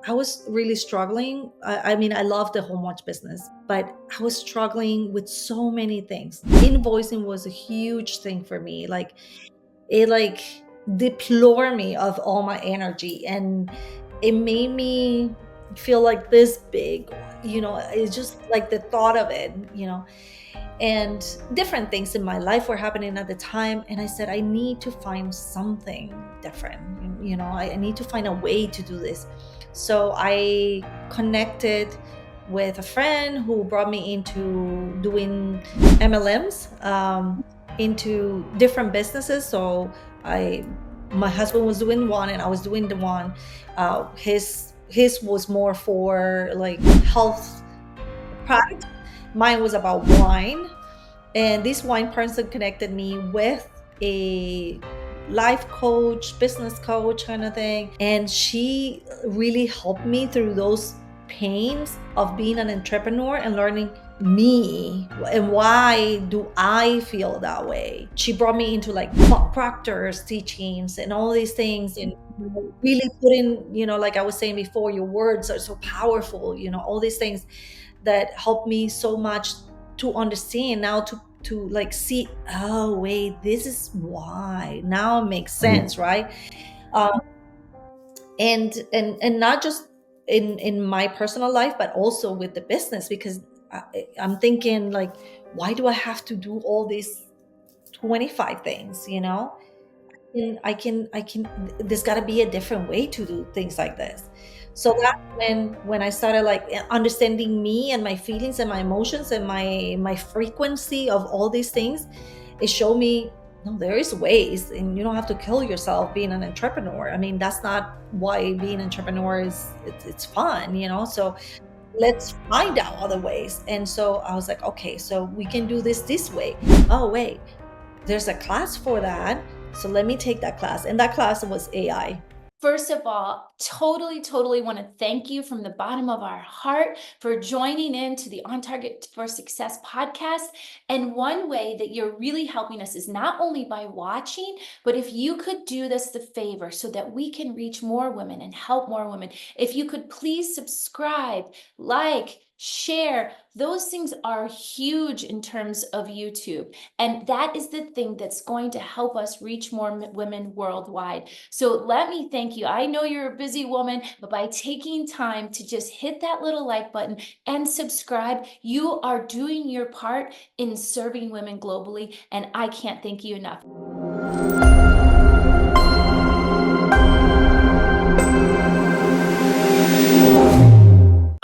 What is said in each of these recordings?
I was really struggling. I mean, I love the home watch business, but I was struggling with so many things. Invoicing was a huge thing for me. Like it deplored me of all my energy, and it made me feel like this big, it's just like the thought of it, and different things in my life were happening at the time. And I said, I need to find something different. I need to find a way to do this. So I connected with a friend who brought me into doing MLMs, into different businesses. So I, my husband was doing one and I was doing the one. His was more for like health products. Mine was about wine. And this wine person connected me with a life coach, business coach kind of thing. And she really helped me through those pains of being an entrepreneur and learning me and why do I feel that way. She brought me into like Proctor's teachings and all these things, and really put in, like I was saying before, your words are so powerful, all these things that helped me so much to understand now, to like see, oh wait, this is why now it makes sense, right? um and not just in my personal life, but also with the business, because I'm thinking like, why do I have to do all these 25 things, and I can there's got to be a different way to do things like this. So that's when I started like understanding me and my feelings and my emotions and my frequency of all these things. It showed me, no, there is ways, and you don't have to kill yourself being an entrepreneur. I mean, that's not why being an entrepreneur is, it's fun, so let's find out other ways. And so I was like, okay, so we can do this way. Oh wait, there's a class for that. So let me take that class. And that class was AI. First of all, totally want to thank you from the bottom of our heart for joining in to the On Target for Success podcast. And one way that you're really helping us is not only by watching, but if you could do us the favor so that we can reach more women and help more women, if you could please subscribe, like, share, those things are huge in terms of YouTube. And that is the thing that's going to help us reach more women worldwide. So let me thank you. I know you're a busy woman, but by taking time to just hit that little like button and subscribe, you are doing your part in serving women globally. And I can't thank you enough.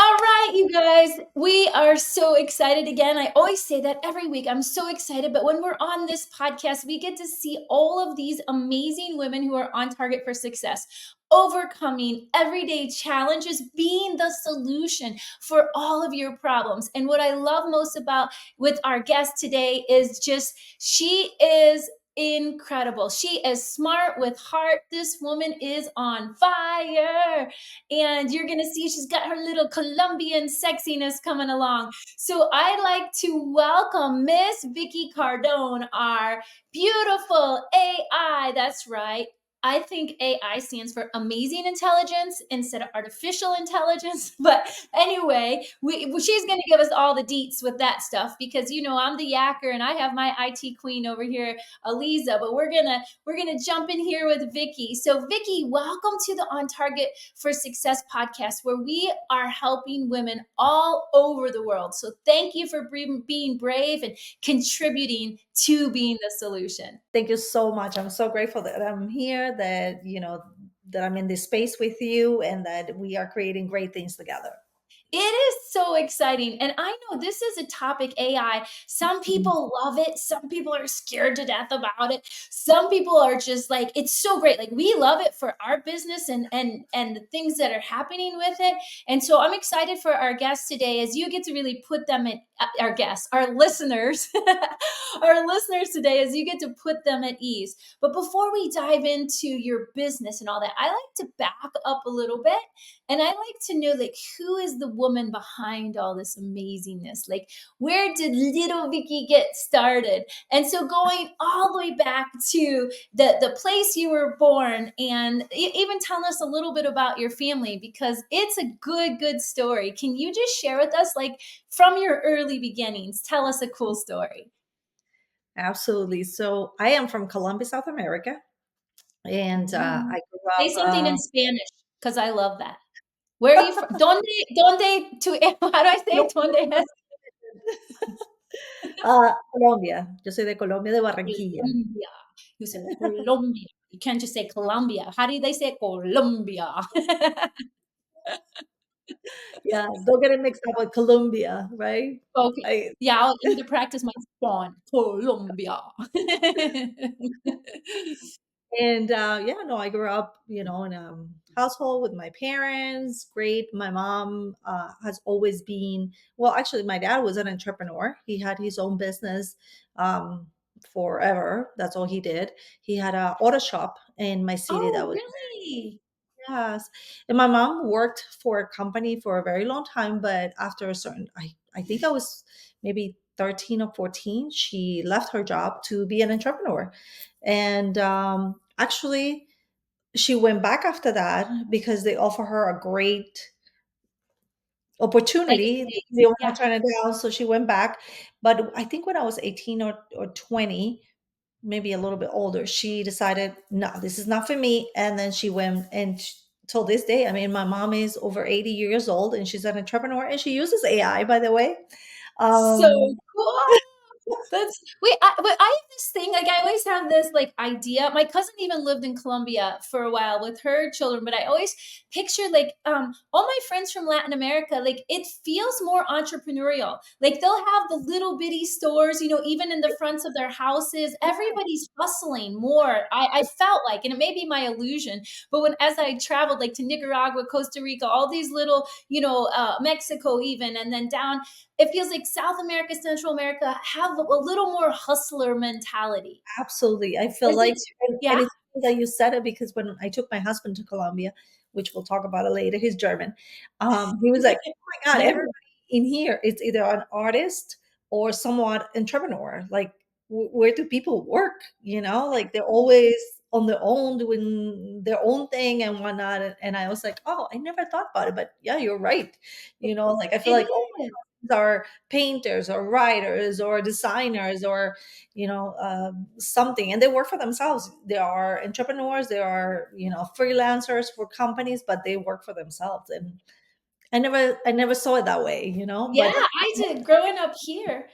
All right, you guys, we are so excited again. I always say that every week. I'm so excited. But when we're on this podcast, we get to see all of these amazing women who are on target for success, overcoming everyday challenges, being the solution for all of your problems. And what I love most about with our guest today is just she is incredible. She is smart with heart. This woman is on fire. And you're going to see she's got her little Colombian sexiness coming along. So I'd like to welcome Miss Vicky Cardone, our beautiful AI. That's right. I think AI stands for amazing intelligence instead of artificial intelligence. But anyway, she's going to give us all the deets with that stuff because I'm the yacker and I have my IT queen over here, Aliza. But we're gonna jump in here with Vicky. So Vicky, welcome to the On Target for Success podcast, where we are helping women all over the world. So thank you for being brave and contributing to being the solution. Thank you so much. I'm so grateful that I'm here, that, that I'm in this space with you, and that we are creating great things together. It is so exciting. And I know this is a topic, AI. Some people love it. Some people are scared to death about it. Some people are just like, it's so great. Like we love it for our business and the things that are happening with it. And so I'm excited for our guests today as you get to really put them in our guests, our listeners, our listeners today, as you get to put them at ease. But before we dive into your business and all that, I like to back up a little bit and I like to know like who is the woman behind all this amazingness? Like, where did little Vicky get started? And so going all the way back to the place you were born, and even tell us a little bit about your family, because it's a good story. Can you just share with us, like, from your early beginnings, tell us a cool story? Absolutely. So I am from Colombia, South America, and Mm. I grew Say up. something in Spanish, because I love that. Where are you from? Donde to how do I say it? Donde es Colombia. Yo soy de Colombia, de Barranquilla. Colombia. You said Colombia. You can't just say Colombia. How do they say Colombia? Yeah, don't get it mixed up with Colombia, right? Okay. I Yeah, I'll need to practice my spawn. Colombia. And yeah, no, I grew up, in a household with my parents. Great. My mom has always been, well, actually, my dad was an entrepreneur. He had his own business forever. That's all he did. He had a auto shop in my city that Oh, was, really? yes. And my mom worked for a company for a very long time, but after a certain, I think I was maybe 13 or 14, she left her job to be an entrepreneur. And actually, she went back after that because they offer her a great Like, opportunity. say They were yeah. not turn it down, so she went back. But I think when I was 18 or 20, maybe a little bit older, she decided, no, this is not for me. And then she went and till this day, I mean, my mom is over 80 years old and she's an entrepreneur and she uses AI, by the way. So Um, cool. That's wait, but I have this thing, like, I always have this, like, idea. My cousin even lived in Colombia for a while with her children, but I always pictured, like, all my friends from Latin America, like, it feels more entrepreneurial. Like, they'll have the little bitty stores, even in the fronts of their houses. Everybody's hustling more. I felt like, and it may be my illusion, but as I traveled, like, to Nicaragua, Costa Rica, all these little, Mexico even, and then down, it feels like South America, Central America have a little more hustler mentality. Absolutely. I feel Is like, it? and Yeah? it's funny that you said it because when I took my husband to Colombia, which we'll talk about it later, he's German. He was like, "Oh my God, Never. everybody in here is either an artist or somewhat entrepreneur. Like, where do people work? Like they're always on their own, doing their own thing and whatnot." And I was like, "Oh, I never thought about it, but yeah, you're right." Like I feel It like all is. are painters or writers or designers or something, and they work for themselves. They are entrepreneurs, they are freelancers for companies, but they work for themselves. And I never saw it that way, Yeah, but I did growing up here.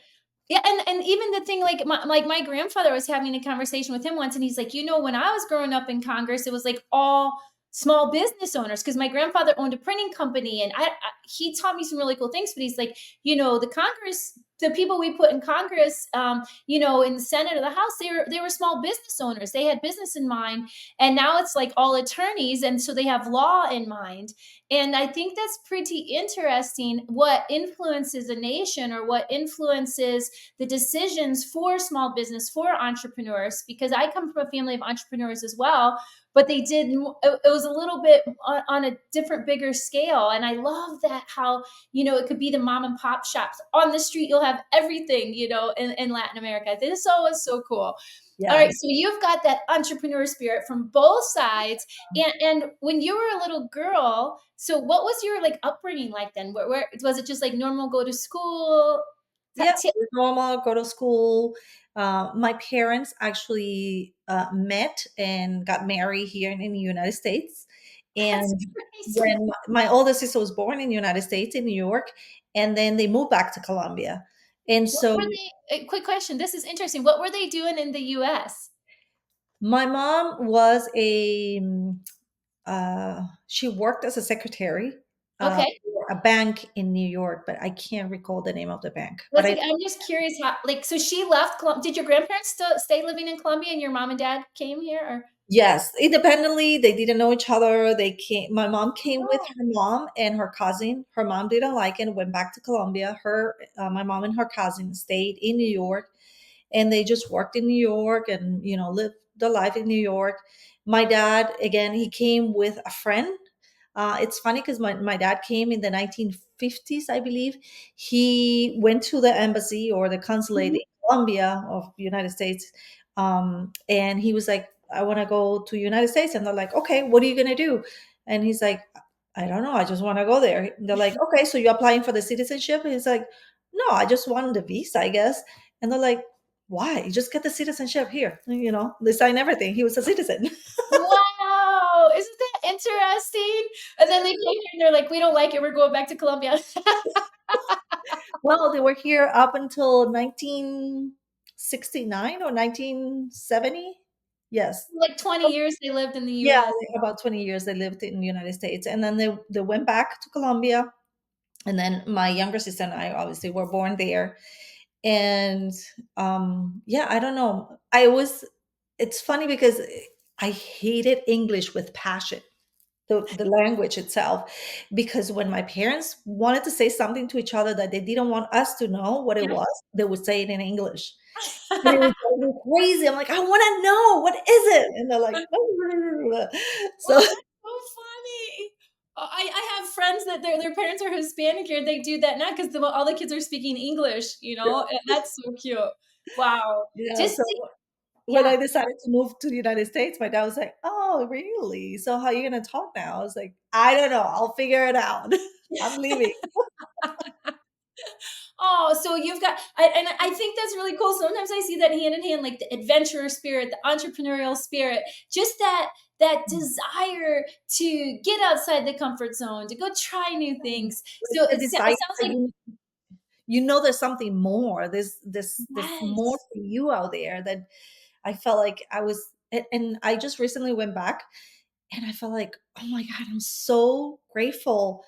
Yeah, and even the thing, like, my grandfather was having a conversation with him once, and he's like, when I was growing up in Congress, it was like all small business owners, because my grandfather owned a printing company, and he taught me some really cool things. But he's like, the people we put in Congress, in the Senate or the House, they were small business owners. They had business in mind, and now it's like all attorneys, and so they have law in mind. And I think that's pretty interesting, what influences a nation, or what influences the decisions for small business, for entrepreneurs, because I come from a family of entrepreneurs as well, but it was a little bit on a different, bigger scale. And I love that, how, it could be the mom and pop shops on the street. You'll have everything, in Latin America. This is always so cool. All right, yes. so you've got that entrepreneur spirit from both sides. And when you were a little girl, so what was your, like, upbringing like then? Where was it, just like normal, go to school? Yeah, it was normal, go to school. My parents actually met and got married here in the United States. That's And crazy. when my older sister was born in the United States, in New York, and then they moved back to Colombia. And What so were they? A quick question. This is interesting. What were they doing in the US? my mom was she worked as a secretary Okay. for a bank in New York, but I can't recall the name of the bank. But Let's see. I'm just curious how, like, so she left did your grandparents still stay living in Colombia, and your mom and dad came here, or? yes, independently, they didn't know each other. They came My mom came with Oh, her mom and her cousin. Her mom didn't like it, went back to Colombia. My mom and her cousin stayed in New York, and they just worked in New York and, lived the life in New York. My dad, again, he came with a friend. It's funny because my dad came in the 1950s, I believe. He went to the embassy or the consulate Mhm. in Colombia of United States, and he was like, "I want to go to United States," and they're like, "Okay, what are you gonna do?" And he's like, "I don't know. I just want to go there." And they're like, "Okay, so you're applying for the citizenship?" And he's like, "No, I just wanted the visa, I guess." And they're like, "Why? You just get the citizenship here." They sign everything. He was a citizen. Wow, isn't that interesting? And then they came here and they're like, "We don't like it, we're going back to Colombia." Well, they were here up until 1969 or 1970. Yes. Like 20 years they lived in the Yeah, US. about 20 years they lived in the United States. And then they went back to Colombia. And then my younger sister and I obviously were born there. And yeah, I don't know. It's funny because I hated English with passion, the language itself, because when my parents wanted to say something to each other that they didn't want us to know what it Yeah. was, they would say it in English. And it would drive me crazy. I'm like, I want to know what is it? And they're like, so Oh, that's so funny. I have friends that their parents are Hispanic here. They do that now because all the kids are speaking English, and that's so cute. Wow. yeah. Just So to, when yeah. I decided to move to the United States, my dad was like, "Oh, really? So how are you gonna talk now?" I was like, "I don't know. I'll figure it out. I'm leaving." Oh, so you've got, and I think that's really cool. Sometimes I see that hand in hand, like the adventurer spirit, the entrepreneurial spirit, just that desire to get outside the comfort zone, to go try new things. So It's the it desire sounds that like there's something more. There's more yes. for you out there that I felt like I was, and I just recently went back and I felt like, oh my God, I'm so grateful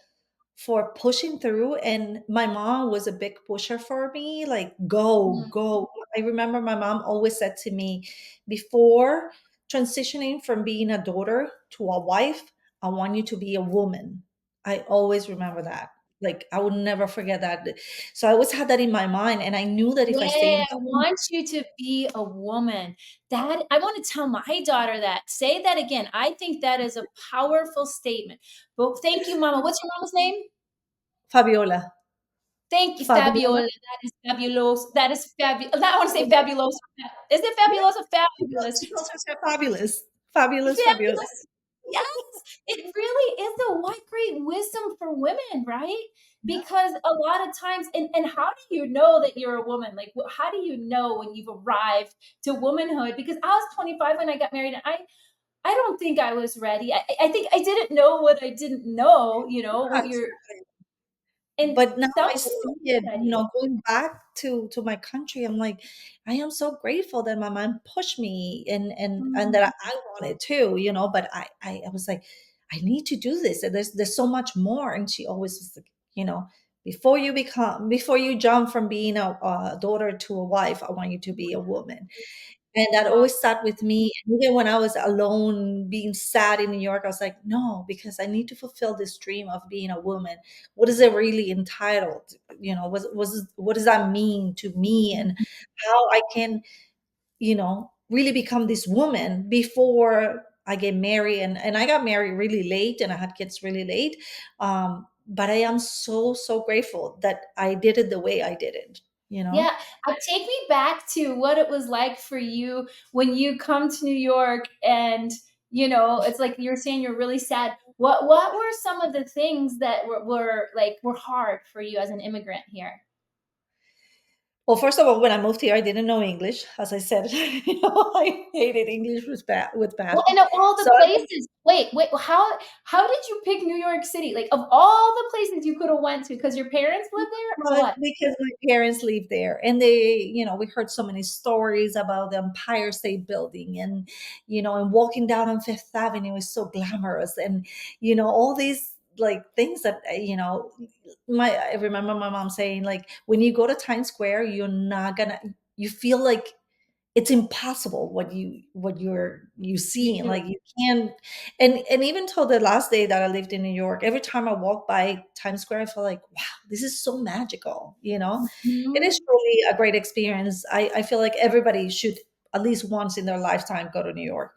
for pushing through. And my mom was a big pusher for me, like, go, Mm, go. I remember my mom always said to me, before transitioning from being a daughter to a wife, I want you to be a woman. I always remember that. Like, I would never forget that. So I always had that in my mind. And I knew that if I stay yeah, in I want you to be a woman. That I want to tell my daughter that. Say that again. I think that is a powerful statement. But thank you, Mama. What's your mama's name? Fabiola, Thank you, Fabiola, Fabiola. That is fabulous. That is fabulous. I want to say fabulous. Is it fabulous or fabulous? she calls herself fabulous, fabulous, Fabiola. Fabulous. Yes, it really is a what great wisdom for women, right? Yeah. Because a lot of times, and how do you know that you're a woman? Like, how do you know when you've arrived to womanhood? Because I was 25 when I got married, and I don't think I was ready. I think I didn't know what I didn't know. What you're and But now some I people see are it, ready. going back to my country, I'm like, I am so grateful that my mom pushed me and that Mm, I wanted to, but I was like, I need to do this. And there's so much more. And she always was like, before you jump from being a daughter to a wife, I want you to be a woman. And that wow. always sat with me. And even when I was alone, being sad in New York, I was like, no, because I need to fulfill this dream of being a woman. What is it really entitled? What does that mean to me, and how I can, really become this woman before I get married. And I got married really late and I had kids really late. But I am so, so grateful that I did it the way I did it, you know? Yeah, take me back to what it was like for you when you come to New York and, it's like you're saying you're really sad. What were some of the things that were hard for you as an immigrant here? Well, first of all, when I moved here, I didn't know English. As I said, I hated English with Well, passion. and of all the So places, wait, how did you pick New York City? Like of all the places you could have went to, because your parents lived there, or well, what? because my parents live there, and we heard so many stories about the Empire State Building, and walking down on Fifth Avenue is so glamorous, and all these like things that I remember my mom saying, like, when you go to Times Square, you feel like it's impossible what you see, You like you can't. And even till the last day that I lived in New York, every time I walk by Times Square, I feel like, wow, this is so magical. It is Mhm. truly a great experience. I feel like everybody should at least once in their lifetime go to New York.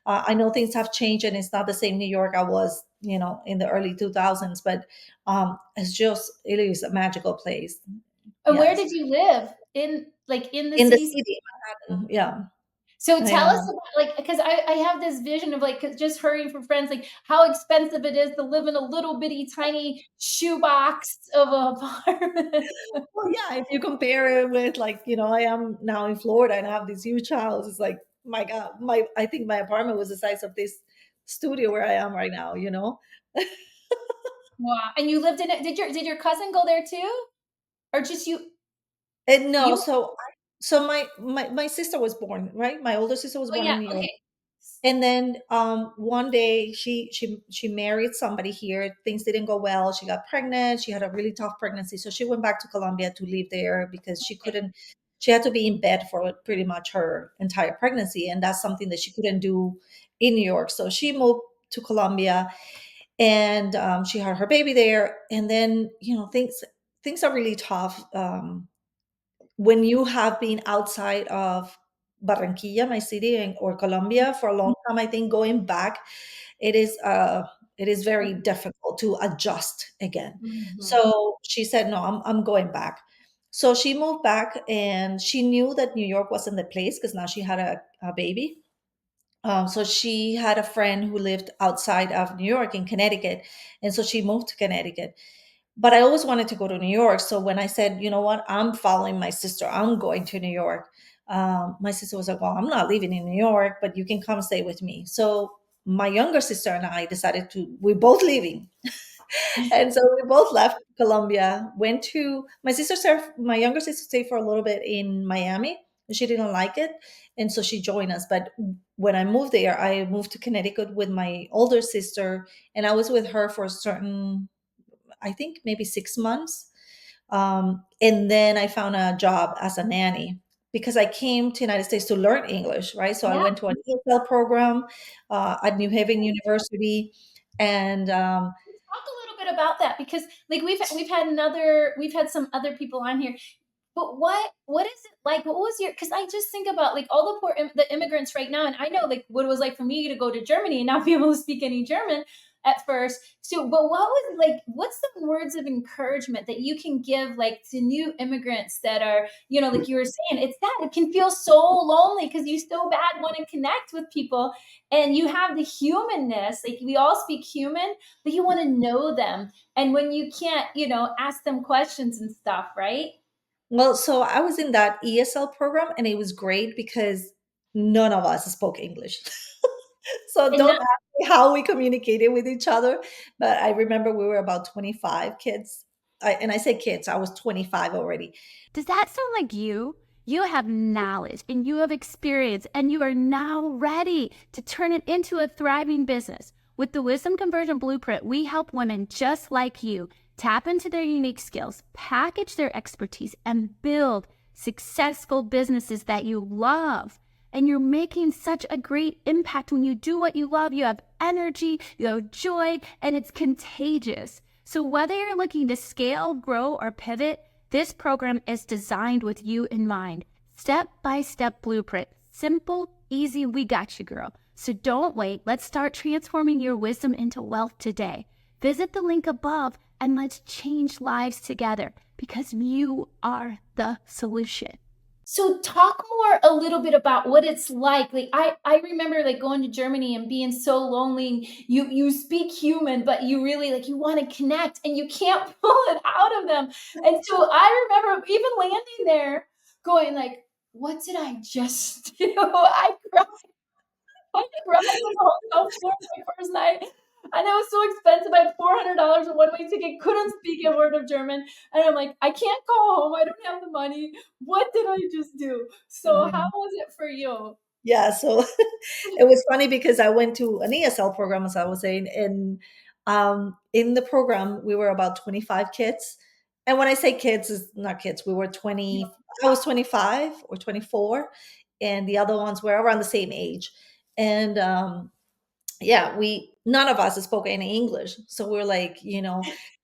I know things have changed and it's not the same New York I was in the early 2000s. But it is a magical place. And where Yes. did you live? In like in the In the city? city, Manhattan. Yeah. So I tell us know. about like because I have this vision of like 'cause just hearing from friends like how expensive it is to live in a little bitty tiny shoebox of an apartment. Well, yeah, if you compare it with, like, I am now in Florida and I have this huge house, it's like, my God, I think my apartment was the size of this studio where I am right now. Wow. And you lived in it. Did your cousin go there too? Or just you And no, you so my sister was born, right? My older sister was oh born yeah, in New York. okay. And then one day she married somebody here. Things didn't go well. She got pregnant. She had a really tough pregnancy, so she went back to Colombia to live there because she Okay. couldn't. She had to be in bed for pretty much her entire pregnancy, and that's something that she couldn't do in New York. So she moved to Colombia, and she had her baby there. And then things are really tough. When you have been outside of Barranquilla, my city, or Colombia for a long time, I think going back, it is uh it is very difficult to adjust again. Mhm. So she said, "No, I'm going back." So she moved back, and she knew that New York wasn't the place because now she had a baby. So she had a friend who lived outside of New York in Connecticut, and so she moved to Connecticut. But I always wanted to go to New York. So when I said, you know what, I'm following my sister, I'm going to New York. My sister was like, well, I'm not leaving in New York, but you can come stay with me. So my younger sister and I decided we're both leaving. And so we both left Colombia, went to my younger sister stayed for a little bit in Miami. And she didn't like it. And so she joined us. But when I moved there, I moved to Connecticut with my older sister, and I was with her for a certain, I think maybe 6 months. And then I found a job as a nanny because I came to United States to learn English, right? So I Yeah. went to an ESL program at New Haven University, and Talk a little bit about that because like we've had some other people on here. But what is it like? What was your? Because I just think about like all the the immigrants right now, and I know like what it was like for me to go to Germany and not be able to speak any German at first. So, but what was like? What's some words of encouragement that you can give like to new immigrants that are like you were saying? It's that it can feel so lonely because you so bad want to connect with people, and you have the humanness. Like we all speak human, but you want to know them, and when you can't, ask them questions and stuff, right? well, so I was in that ESL program, and it was great because none of us spoke English. So And don't not ask me how we communicated with each other. But I remember we were about 25 kids. And I say kids, I was 25 already. Does that sound like you? You have knowledge and you have experience, and you are now ready to turn it into a thriving business. With the Wisdom Conversion Blueprint, we help women just like you tap into their unique skills, package their expertise, and build successful businesses that you love. And you're making such a great impact when you do what you love. You have energy, you have joy, and it's contagious. So whether you're looking to scale, grow, or pivot, this program is designed with you in mind. Step-by-step blueprint. Simple, easy, we got you, girl. So don't wait. Let's start transforming your wisdom into wealth today. Visit the link above and let's change lives together because you are the solution. So talk more a little bit about what it's like. Like I remember like going to Germany and being so lonely. You speak human, but you really like you want to connect and you can't pull it out of them. And so I remember even landing there going like, what did I just do? I cried on the hotel floor my first night. And it was so expensive. I had $400 a one-way ticket, couldn't speak a word of German. And I'm like, I can't go home. I don't have the money. What did I just do? So how was it for you? Yeah, so it was funny because I went to an ESL program, as I was saying, and in the program we were about 25 kids. And when I say kids, it's not kids. We were 20. I was 25 or 24, and the other ones were around the same age. And yeah, we none of us spoke any English, so we're like,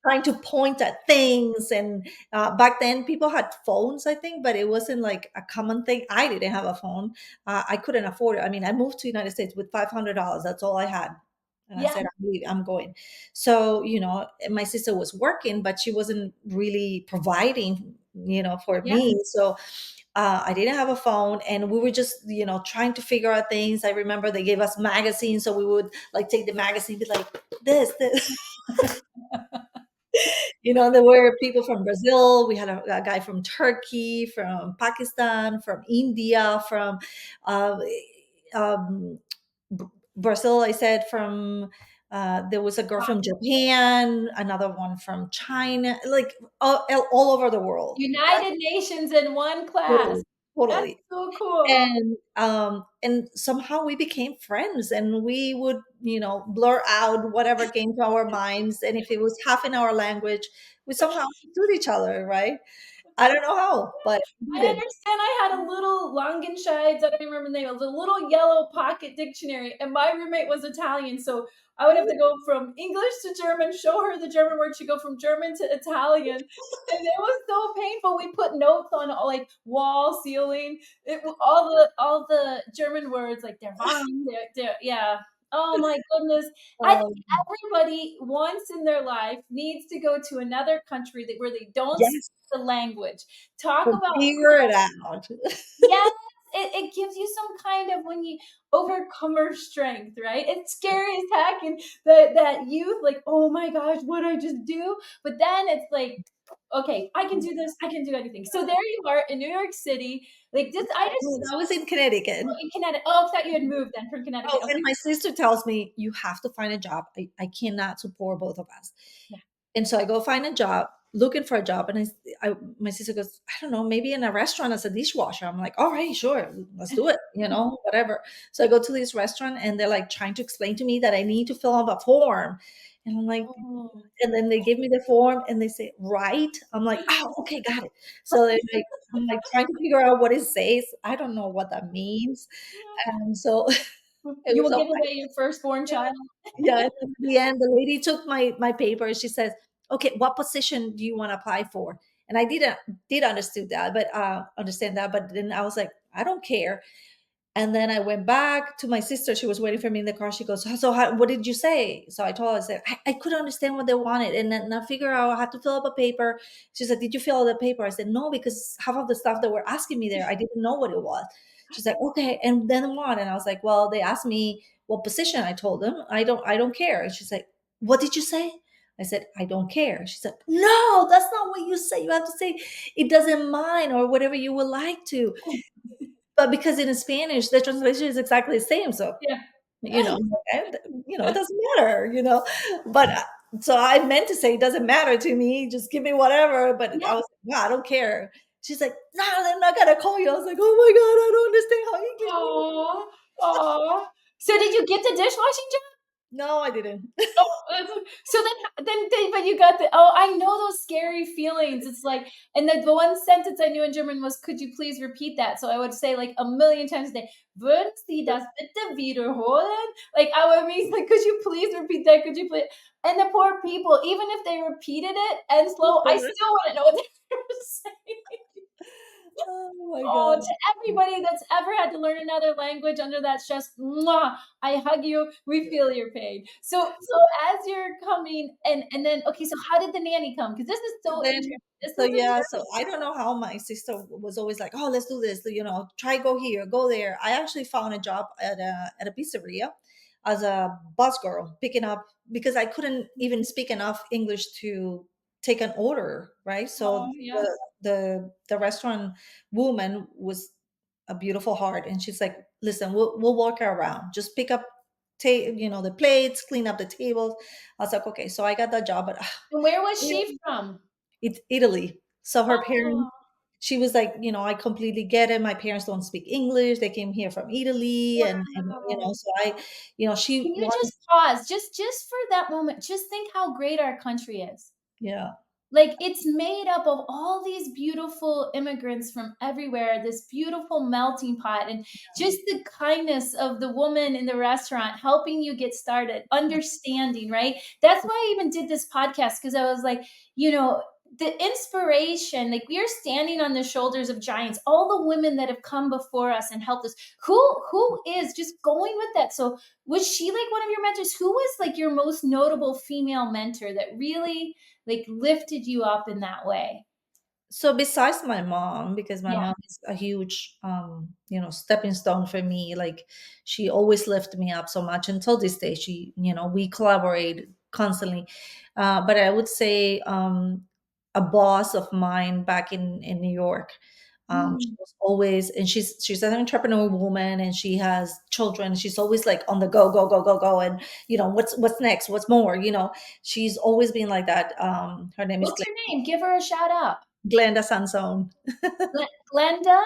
trying to point at things. And back then people had phones, I think, but it wasn't like a common thing. I didn't have a phone. I couldn't afford it. I mean, I moved to United States with $500. That's all I had. And I Yeah. said, I'm going. So, my sister was working, but she wasn't really providing, for Yeah. me. So I didn't have a phone, and we were just, trying to figure out things. I remember they gave us magazines, so we would like take the magazine, be like, this. There were people from Brazil. We had a guy from Turkey, from Pakistan, from India, from uh, um, B- Brazil. I said from. There was a girl from Japan, another one from China, like all over the world. United Nations in one class. Totally, That's totally. so cool. And somehow we became friends, and we would blur out whatever came to our minds, and if it was half in our language, we somehow understood each other, right? I don't know how, but we I did. understand. I had a little Langenscheids, I don't remember the name, it was a little yellow pocket dictionary, and my roommate was Italian, so I would have to go from English to German, show her the German word, she'd go from German to Italian, and it was so painful. We put notes on like wall, ceiling, all the German words like der Wahn, yeah. Oh my goodness. I think um, everybody once in their life needs to go to another country where they don't speak yes, the language. Talk to about figure it out. yes, it gives you some kind of when you overcomer strength, right? It's scary as heck, and that youth, like, oh my gosh, what did I just do? But then it's like, okay, I can do this. I can do anything. So there you are in New York City, like this. I No, just that was in Connecticut. in Connecticut. Oh, I thought you had moved then from Connecticut. Oh, Okay, and my sister tells me, you have to find a job. I cannot support both of us. yeah. And so I go find a job, looking for a job, and my sister goes, I don't know, maybe in a restaurant as a dishwasher. I'm like, all right, sure, let's do it, whatever. So I go to this restaurant, and they're like trying to explain to me that I need to fill out a form, and I'm like, Oh. and then they give me the form, and they say, right. I'm like, oh, okay, got it. So they're like, I'm like trying to figure out what it says. I don't know what that means, and so it You was will so give away your firstborn child. yeah, and then in the end, the lady took my paper, and she says, "Okay, what position do you want to apply for?" And I did understand that, but then I was like, I don't care. And then I went back to my sister. She was waiting for me in the car. She goes, so what did you say? So I told her, I said, I couldn't understand what they wanted. And then I figure out I had to fill up a paper. She said, did you fill out the paper? I said, no, because half of the stuff that were asking me there, I didn't know what it was. She's like, okay. And then what? And I was like, well, they asked me what position. I told them, I don't care. And she's like, what did you say? I said, I don't care. She said, no, that's not what you say. You have to say, it doesn't mind or whatever you would like to. But because in Spanish, the translation is exactly the same, so, Yeah. okay, it doesn't matter. But, so I meant to say, "It doesn't matter to me, just give me whatever," but Yeah. I was like, "No, I don't care." She's like, "No, they're not gonna call you." I was like, "Oh my god, I don't understand how English works." Aw. Aw. So did you get the dishwashing job? No, I didn't. Oh, so but you got the I know those scary feelings. It's like, and the one sentence I knew in German was, "Could you please repeat that?" So I would say like a million times a day, "Würden Sie das bitte wiederholen?" Like I would be like, "Could you please repeat that? Could you please?" And the poor people, even if they repeated it and slow, I still wouldn't know what they were saying. Oh my Oh, god. to everybody that's ever had to learn another language under that stress, mwah, I hug you. We feel your pain. So as you're coming and then okay, so how did the nanny come? Because this is so Then interesting. This so was in yeah, so I don't know how my sister was always like, "Oh, let's do this, try go here, go there." I actually found a job at a pizzeria as a bus girl, picking up because I couldn't even speak enough English to take an order, right? So oh yeah. the restaurant woman was a beautiful heart, and she's like, "Listen, we'll walk her around. Just pick up the plates, clean up the tables." I was like, "Okay." So I got that job, but And where was she from? it's Italy. So her parents, Oh she was like, I completely get it. My parents don't speak English. They came here from Italy, and wow. so she Can you wanted, just pause just for that moment? Just think how great our country is. yeah, Like it's made up of all these beautiful immigrants from everywhere, this beautiful melting pot, and just the kindness of the woman in the restaurant helping you get started, understanding, right? That's why I even did this podcast because I was like, the inspiration, like we are standing on the shoulders of giants, all the women that have come before us and helped us. Who is just going with that? So was she like one of your mentors? Who was like your most notable female mentor that really like lifted you up in that way? So besides my mom, because my Yeah. mom is a huge stepping stone for me, like she always lifted me up so much until this day. She, we collaborate constantly. But I would say a boss of mine back in New York. She Mm. was always, and she's an entrepreneur woman, and she has children. She's always like on the go, go, go, go, go, and what's next, what's more. She's always been like that. Her name is What's her name? Give her a shout out. Glenda Sansone. Glenda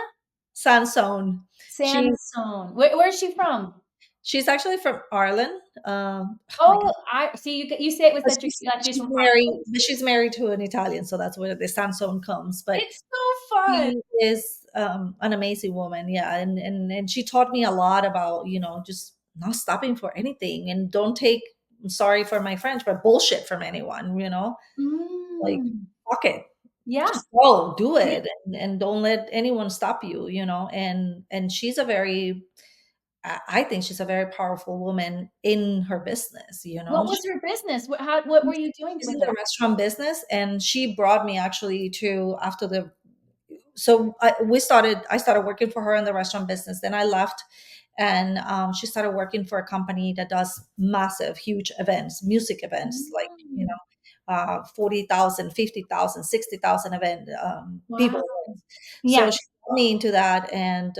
Sansone. She Sansone. Where's she from? she's actually from Ireland. Oh my Oh, God. I see. You say it with But such a she's like she's she's from married, Ireland. but she's married to an Italian, so that's where the Sansone comes. But It's so fun. she is an amazing woman, yeah, and she taught me a lot about just not stopping for anything, and don't take, I'm sorry for my French, but bullshit from anyone. Like, Mm. fuck it, Yeah. just go do Yeah. it, and don't let anyone stop you. And she's a very, I think she's a very powerful woman in her business. What was her business? What were you doing She's with in her? the restaurant business, and she brought me actually to, after the so I started working for her in the restaurant business. Then I left, and she started working for a company that does massive, huge events, music events, like Mm. 40,000, 50,000, 60,000 event Wow. people. So Yeah. she got me into that, and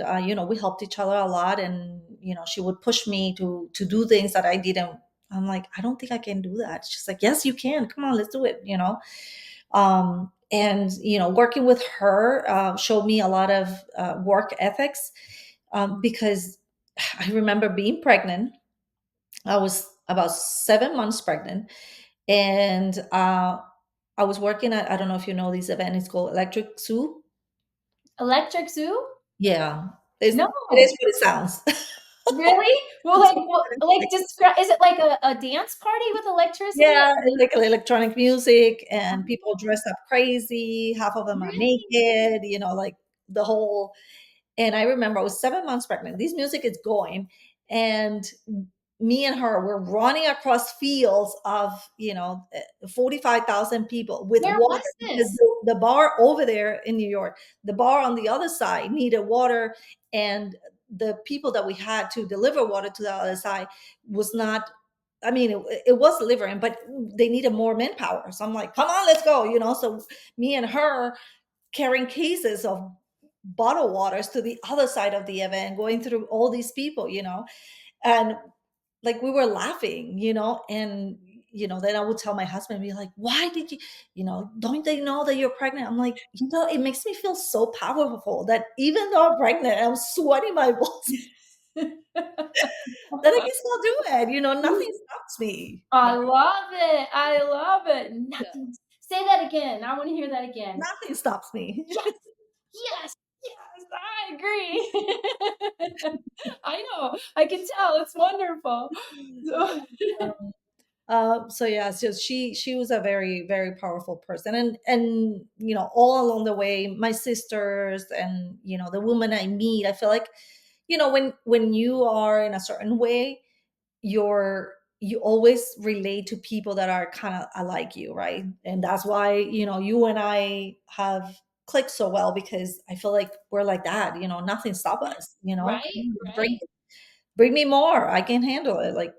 we helped each other a lot. And she would push me to do things that I didn't. I'm like, I don't think I can do that. She's like, yes, you can. Come on, let's do it. And working with her showed me a lot of work ethics, because I remember being pregnant. I was about 7 months pregnant, and I was working at, I don't know if you know this event, it's called Electric Zoo. Electric Zoo? Yeah, No. it is what it sounds. Really? Well, It's like, what well, it like is. describe. Is it like a dance party with electricity? Yeah, like electronic music, and Oh, people dress up crazy. Half of them are really? naked, like the whole. And I remember I was 7 months pregnant. This music is going, and me and her were running across fields of 45,000 people with Where water, was because this? the bar over there in New York, the bar on the other side needed water, and the people that we had to deliver water to the other side was not. I mean, it was delivering, but they needed more manpower. So I'm like, come on, let's go. So me and her carrying cases of bottled waters to the other side of the event, going through all these people, and like we were laughing, and then I would tell my husband, be like, why did you, don't they know that you're pregnant? I'm like, it makes me feel so powerful that even though I'm pregnant, I'm sweating my balls, that I can still do it. Nothing stops me, I right? love it. I love it. Yeah. Nothing. Say that again. I want to hear that again. Nothing stops me. Yes, yes, yes. I agree. I know. I can tell. It's wonderful. So, So yeah, so she was a very, very powerful person, and all along the way, my sisters, and the woman I meet, I feel like when you are in a certain way, you always relate to people that are kind of alike you, right? And that's why you and I have clicked so well, because I feel like we're like that. Nothing stop us. right, Bring right. bring me more. I can handle it. Like,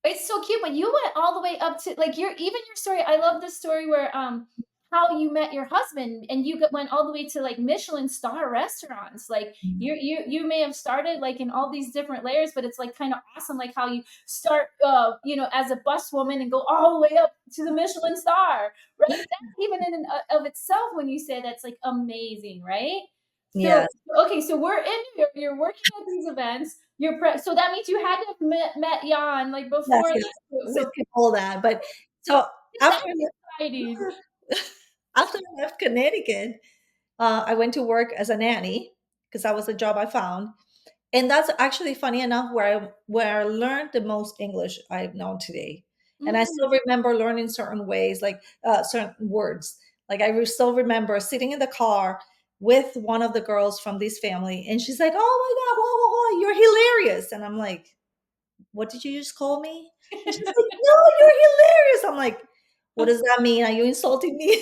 It's so cute, but you went all the way up to like your story. I love the story where how you met your husband and went all the way to like Michelin star restaurants. Like you may have started like in all these different layers, but it's like kind of awesome like how you start as a bus woman and go all the way up to the Michelin star. Right? That's even in and of itself when you say that's like amazing, right? So yes. okay, so we're in you're working at these events. So that means you had to have met Jan like Yes, before yes, that. we So can all that. But so that's after exciting. after I left Connecticut, I went to work as a nanny, because that was the job I found. And that's actually, funny enough, where I learned the most English I've known today. And I still Mm, remember learning certain ways, like certain words. Like I still remember sitting in the car with one of the girls from this family, and she's like, "Oh my god, whoa, whoa, whoa, you're hilarious!" And I'm like, "What did you just call me?" And she's like, "No, you're hilarious." I'm like, "What does that mean? Are you insulting me?"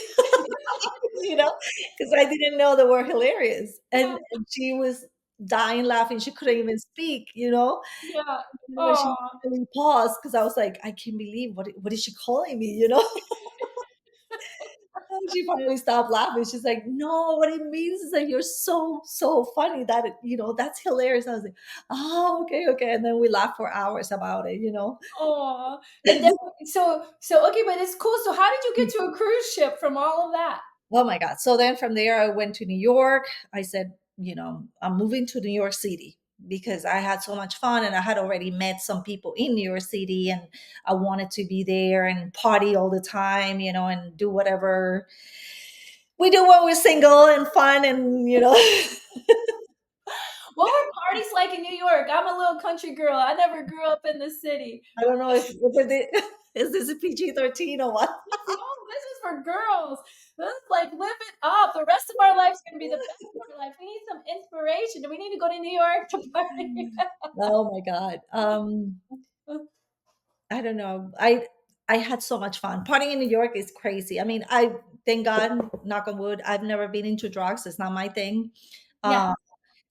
You know, because I didn't know they were hilarious, Yeah, and she was dying laughing. She couldn't even speak. You know, yeah. and when she Oh, finally paused, because I was like, I can't believe what is she calling me? You know. And she finally stopped laughing. She's like, "No, what it means is that you're so funny that that's hilarious." I was like, "Oh, okay, okay." And then we laughed for hours about it. oh. And then so okay, but it's cool. So how did you get to a cruise ship from all of that? Oh my God. So then from there, I went to New York. I said, I'm moving to New York City because I had so much fun and I had already met some people in New York City, and I wanted to be there and party all the time, and do whatever we do when we're single and fun and. What were parties like in New York? I'm a little country girl. I never grew up in the city. I don't know is this a PG-13 or what? No, this is for girls. This is like live it up. The rest of our life's gonna be the best of our life. We need some inspiration. Do we need to go to New York to party? Oh my God. I don't know. I had so much fun. Partying in New York is crazy. I mean, I thank God, knock on wood, I've never been into drugs. It's not my thing. Yeah. Uh,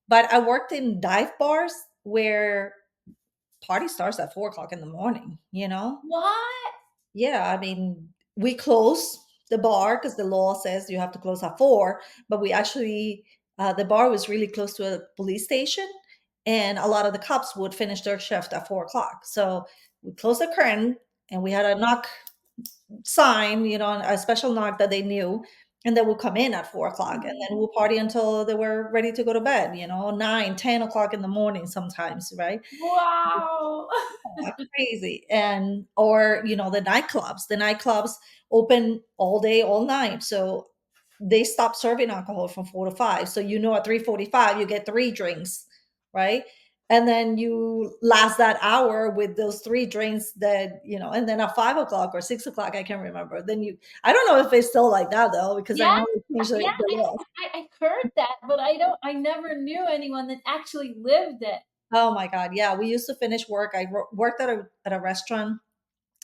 but I worked in dive bars where party starts at 4 o'clock in the morning. What? Yeah, I mean, we close the bar because the law says you have to close at 4, but we actually, the bar was really close to a police station, and a lot of the cops would finish their shift at 4 o'clock. So we closed the curtain and we had a knock sign, a special knock that they knew, and they would come in at 4 o'clock, and then we'll party until they were ready to go to bed, 9, 10 o'clock in the morning sometimes, right? Wow. Crazy. And or the nightclubs open all day all night, so they stop serving alcohol from 4 to 5, so at 3:45 you get 3 drinks, right? And then you last that hour with those 3 drinks and then at 5 o'clock or 6 o'clock, I can't remember, then I don't know if it's still like that though, because I Yeah, know they changed yeah, the law. I heard that, but I never knew anyone that actually lived it. Oh my God, yeah, we used to finish work. I worked at a restaurant.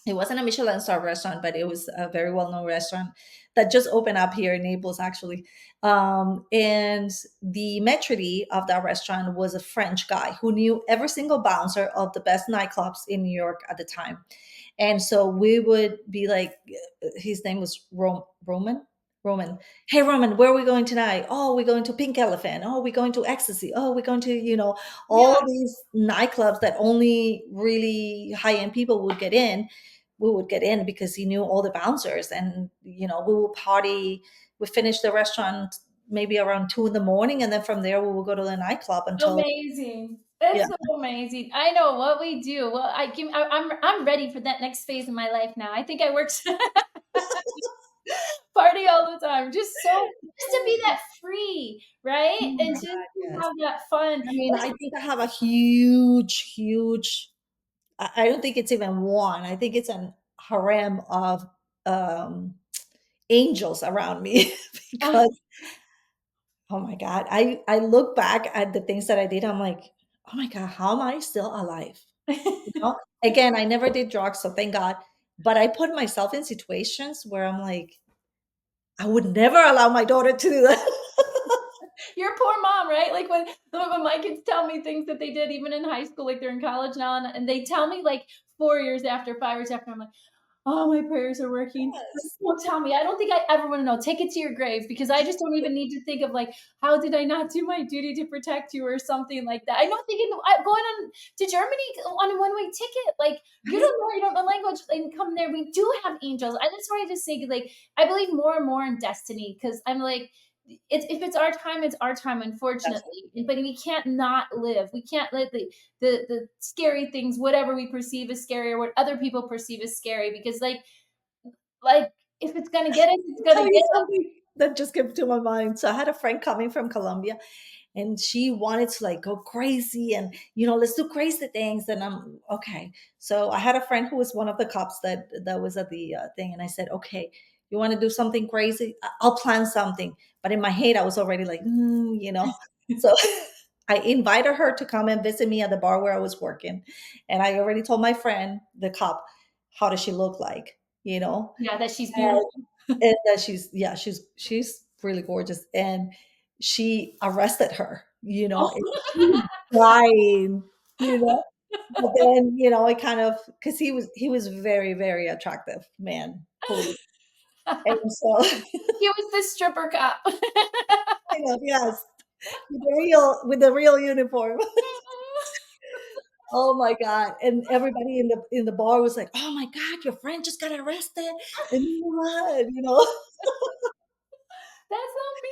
It wasn't a Michelin star restaurant, but it was a very well known restaurant that just opened up here in Naples, actually. And the maitre d' of that restaurant was a French guy who knew every single bouncer of the best nightclubs in New York at the time. And so we would be like, his name was Roman. Roman, hey Roman, where are we going tonight? Oh, we're going to Pink Elephant. Oh, we're going to Ecstasy. Oh, we're going to, Yeah. all these nightclubs that only really high end people would get in. We would get in because he knew all the bouncers, and we would party. We finished the restaurant maybe around 2 in the morning, and then from there we would go to the nightclub until. Amazing. Yeah. It's so amazing. I know what we do. Well, I'm ready for that next phase in my life now. I think I work party all the time. Just to be that free, right? Oh And my just God, to yes. have that fun. I mean, I think I have a huge. I don't think it's even one. I think it's an harem of um, angels around me Oh, because, oh my God, I look back at the things that I did. I'm like, oh my God, how am I still alive? Again, I never did drugs, so thank God. But I put myself in situations where I'm like, I would never allow my daughter to do that. your poor mom, right? Like when my kids tell me things that they did even in high school, like they're in college now, and they tell me like 4 years after, 5 years after, I'm like, oh, my prayers are working. Yes. Don't tell me. I don't think I ever want to know. Take it to your grave because I just don't even need to think of like, how did I not do my duty to protect you or something like that. I don't think going on to Germany on a one-way ticket, like Right? you don't know the language and come there. We do have angels. I just wanted to say like, I believe more and more in destiny because I'm like, if it's our time, it's our time, That's unfortunately. But we can't not live. We can't let the scary things, whatever we perceive as scary or what other people perceive as scary, because like if it's gonna get us, it's I'll gonna tell get you us. something that just came to my mind. So I had a friend coming from Colombia, and she wanted to like go crazy and let's do crazy things. And I'm okay. So I had a friend who was one of the cops that was at the thing, and I said, okay, You want to do something crazy? I'll plan something. But in my head, I was already like, So I invited her to come and visit me at the bar where I was working. And I already told my friend, the cop, how does she look like, you know? Yeah, that she's And, beautiful. and that she's really gorgeous. And she arrested her, Oh, and she was crying, you know. But then, I kind of, because he was very, very attractive man, police. And so, he was the stripper cop. yes, with the real uniform. Oh my God. And everybody in the bar was like, "Oh my God, your friend just got arrested." And what, That's not me.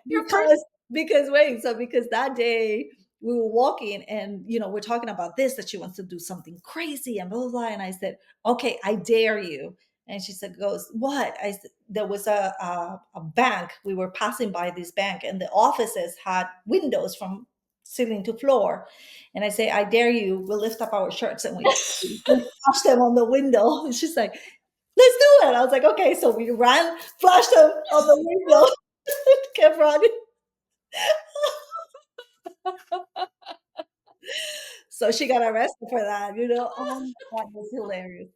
Your first. because wait, so because that day we were walking and we're talking about this, that she wants to do something crazy and blah blah blah. And I said, "Okay, I dare you." And she said, "Goes what?" I said, "There was a bank. We were passing by this bank, and the offices had windows from ceiling to floor." And I say, "I dare you. We'll lift up our shirts and we flash them on the window." And she's like, "Let's do it." I was like, "Okay." So we ran, flashed them on the window, kept running. So she got arrested for that. Oh, that was hilarious.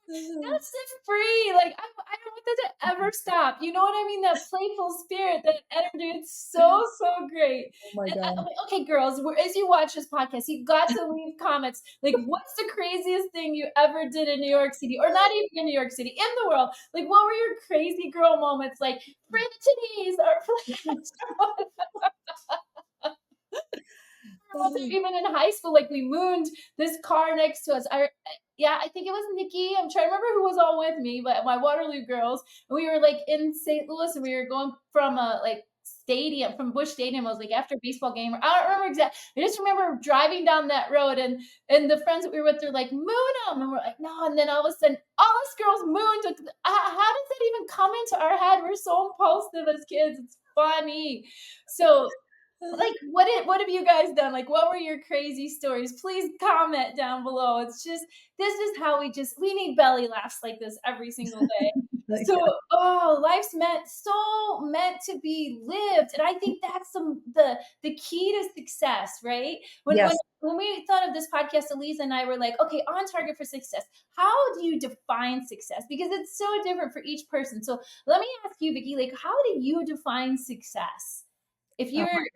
That's the free. Like I don't want that to ever stop. You know what I mean? That playful spirit, that energy. It's so great. Oh my And God. okay, girls, as you watch this podcast, you've got to leave comments. Like, what's the craziest thing you ever did in New York City, or not even in New York City, in the world? Like, what were your crazy girl moments? Like free the titties or flash. Even in high school, like we mooned this car next to us. Yeah, I think it was Nikki. I'm trying to remember who was all with me, but my Waterloo girls. And we were like in St. Louis, and we were going from a like stadium, from Bush Stadium. It was like after a baseball game. I don't remember exactly. I just remember driving down that road, and the friends that we were with, they're like, "Moon them," and we're like, "No." And then all of a sudden, all us girls mooned. How does that even come into our head? We're so impulsive as kids. It's funny. So like what have you guys done? Like what were your crazy stories? Please comment down below. It's just this is how we need belly laughs like this every single day. So Yeah. life's meant to be lived. And I think that's the key to success, right? When when Yes. when we thought of this podcast, Elisa and I were like, okay, on target for success. How do you define success? Because it's so different for each person. So let me ask you, Vicky, like how do you define success? If Uh, you're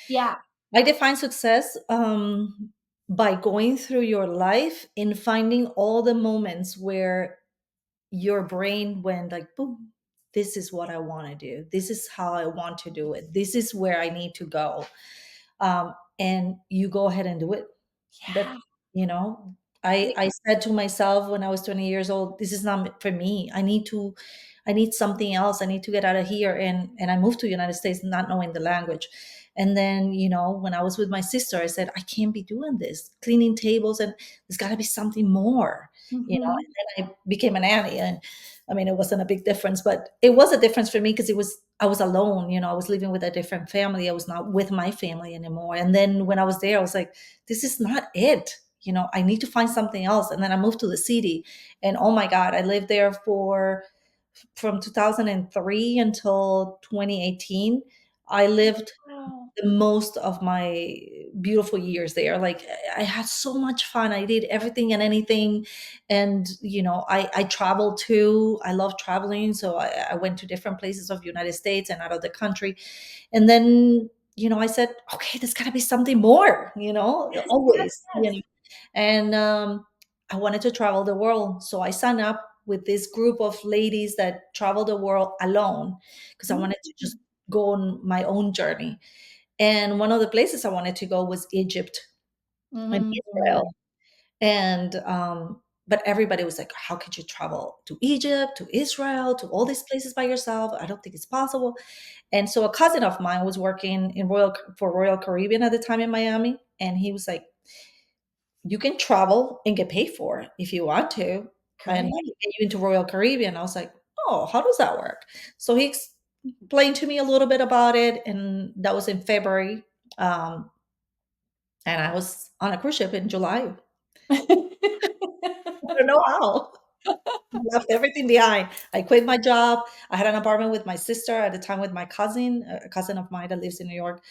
yeah. I define success by going through your life and finding all the moments where your brain went like, boom, this is what I want to do. This is how I want to do it. This is where I need to go. And you go ahead and do it. That, Yeah. you know, I said to myself when I was 20 years old, this is not for me. I need something else. I need to get out of here. And I moved to the United States not knowing the language. And then, when I was with my sister, I said, I can't be doing this, cleaning tables, and there's got to be something more, Mhm. and then I became a nanny. And I mean, it wasn't a big difference, but it was a difference for me because I was alone, I was living with a different family. I was not with my family anymore. And then when I was there, I was like, this is not it. I need to find something else. And then I moved to the city, and oh my God, I lived there from 2003 until 2018. I lived Wow. the most of my beautiful years there. Like I had so much fun. I did everything and anything. And, I traveled too. I love traveling. So I went to different places of the United States and out of the country. And then, I said, okay, there's gotta be something more, always, Yes. and I wanted to travel the world. So I signed up with this group of ladies that travel the world alone because I wanted to just go on my own journey. And one of the places I wanted to go was Egypt and Mhm. Israel. And but everybody was like, how could you travel to Egypt, to Israel, to all these places by yourself? I don't think it's possible. And so a cousin of mine was working for Royal Caribbean at the time in Miami, and he was like, you can travel and get paid for it if you want to, and I can Great. get you into Royal Caribbean. I was like, oh, how does that work? So he explained to me a little bit about it, and that was in February. Um, and I was on a cruise ship in July. don't know how. Left everything behind. I quit my job. I had an apartment with my sister at the time with my cousin, a cousin of mine that lives in New York.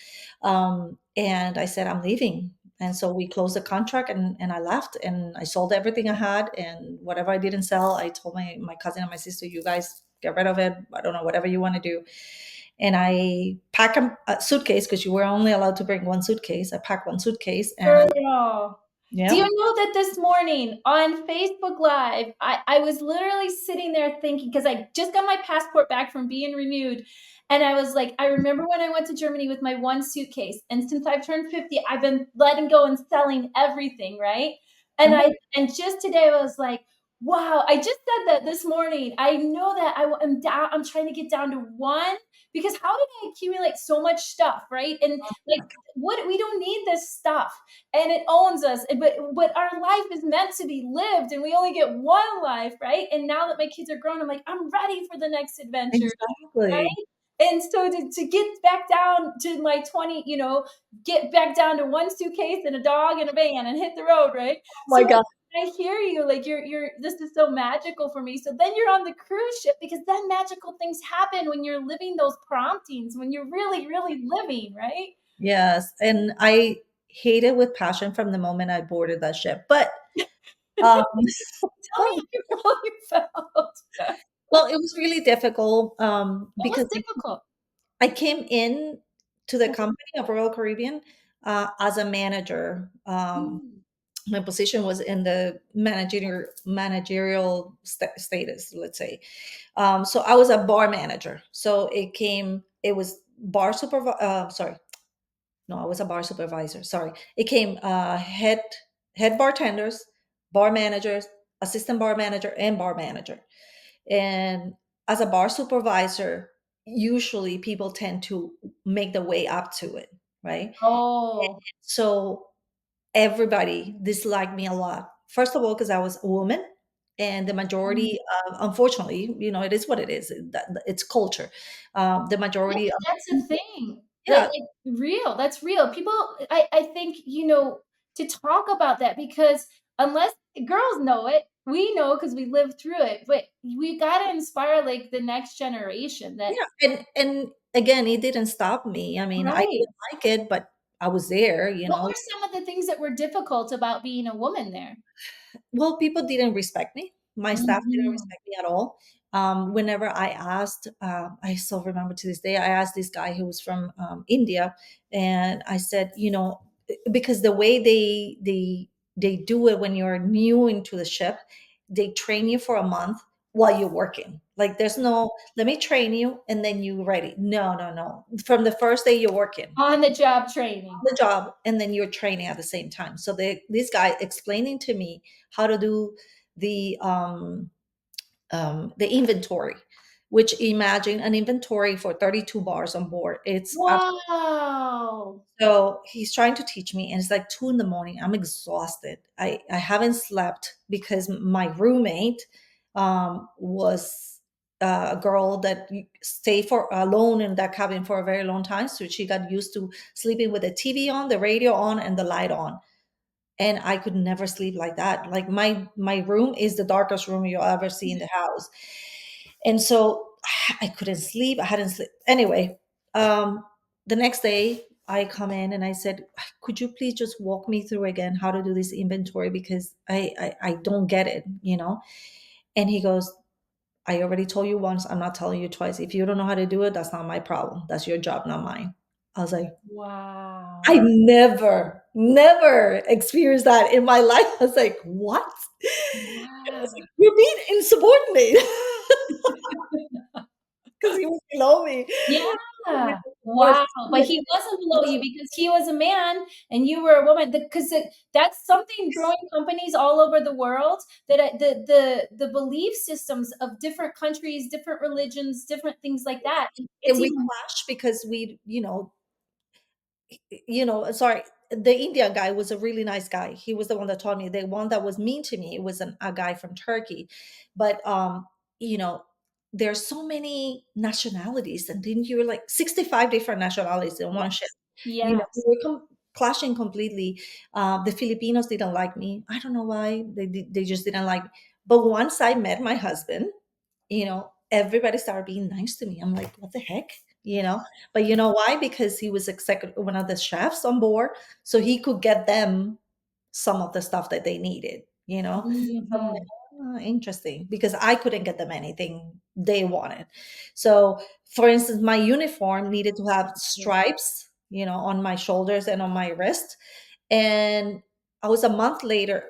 And I said, I'm leaving. And so we closed the contract and I left and I sold everything I had. And whatever I didn't sell, I told my cousin and my sister, you guys get rid of it. I don't know, whatever you want to do. And I packed a suitcase because you were only allowed to bring one suitcase. I packed one suitcase and Girl. Do you yeah. know that this morning on Facebook Live, I was literally sitting there thinking, because I just got my passport back from being renewed. And I was like, I remember when I went to Germany with my one suitcase. And since I've turned 50, I've been letting go and selling everything, right? And Mhm. and just today I was like, wow, I just said that this morning. I know that am down, I'm trying to get down to one, because how did I accumulate so much stuff, right? And like, what, we don't need this stuff, and it owns us, but our life is meant to be lived and we only get one life, right? And now that my kids are grown, I'm like, I'm ready for the next adventure, Exactly. right? And so to get back down to my 20, get back down to one suitcase and a dog and a van and hit the road, right? Oh my So God. I hear you, like, you're this is so magical for me. So then you're on the cruise ship, because then magical things happen when you're living those promptings, when you're really, really living, right? Yes, and I hate it with passion from the moment I boarded that ship. But um, Tell me how you felt. well, it was really difficult What was because difficult? I came in to the company of Royal Caribbean as a manager. Mm. My position was in the managerial status, let's say. So I was a bar manager. So it was bar supervisor. Sorry, no, I was a bar supervisor. Sorry, it came head bartenders, bar managers, assistant bar manager, and bar manager. And as a bar supervisor, usually people tend to make the way up to it, right? Oh. So everybody disliked me a lot. First of all, because I was a woman, and the Mm. majority, unfortunately, it is what it is. It's culture. The Yeah, majority of but that's the thing. That yeah, it's real. That's real. People, I think, to talk about that, because unless girls know it, we know because we lived through it. But we gotta inspire, like, the next generation that, yeah, and again, it didn't stop me. I mean, I right. didn't like it, but I was there, What were some of the things that were difficult about being a woman there? Well, people didn't respect me. My staff didn't Mhm. respect me at all. Whenever I asked, I still remember to this day, I asked this guy who was from India, and I said, because the way they do it when you're new into the ship, they train you for a month while you're working. Like there's no, let me train you and then you ready. No, no, no. From the first day you're working On the job training. the job and then you're training at the same time. So this guy explaining to me how to do the the inventory, which imagine an inventory for 32 bars on board. Wow. So he's trying to teach me, and it's like 2 in the morning. I'm exhausted. I haven't slept because my roommate was a girl that stayed for alone in that cabin for a very long time. So she got used to sleeping with the TV on, the radio on, and the light on. And I could never sleep like that. Like my room is the darkest room you'll ever see in the house. And so I couldn't sleep. I hadn't slept. Anyway, the next day I come in and I said, could you please just walk me through again how to do this inventory because I don't get it. And he goes, I already told you once, I'm not telling you twice. If you don't know how to do it, that's not my problem. That's your job, not mine. I was like, I Wow. never experienced that in my life. I was like, what? I was like, Wow. you're being insubordinate because he was below me. Yeah. Or Wow. But he wasn't below you because he was a man and you were a woman. Because that's something growing companies all over the world, that the belief systems of different countries, different religions, different things like that. It's and we even clashed because sorry, the Indian guy was a really nice guy. He was the one that taught me. The one that was mean to me was a guy from Turkey. But you know, there's so many nationalities, and then you're like 65 different nationalities in one ship. yes. We were clashing completely. The Filipinos didn't like me. I don't know why. They just didn't like me. But once I met my husband, everybody started being nice to me. I'm like, what the heck? But you know why? Because he was one of the chefs on board, so he could get them some of the stuff that they needed. So I'm like, Mhm. "Oh, interesting," because I couldn't get them anything they wanted. So, for instance, my uniform needed to have stripes, on my shoulders and on my wrist. And I was a month later,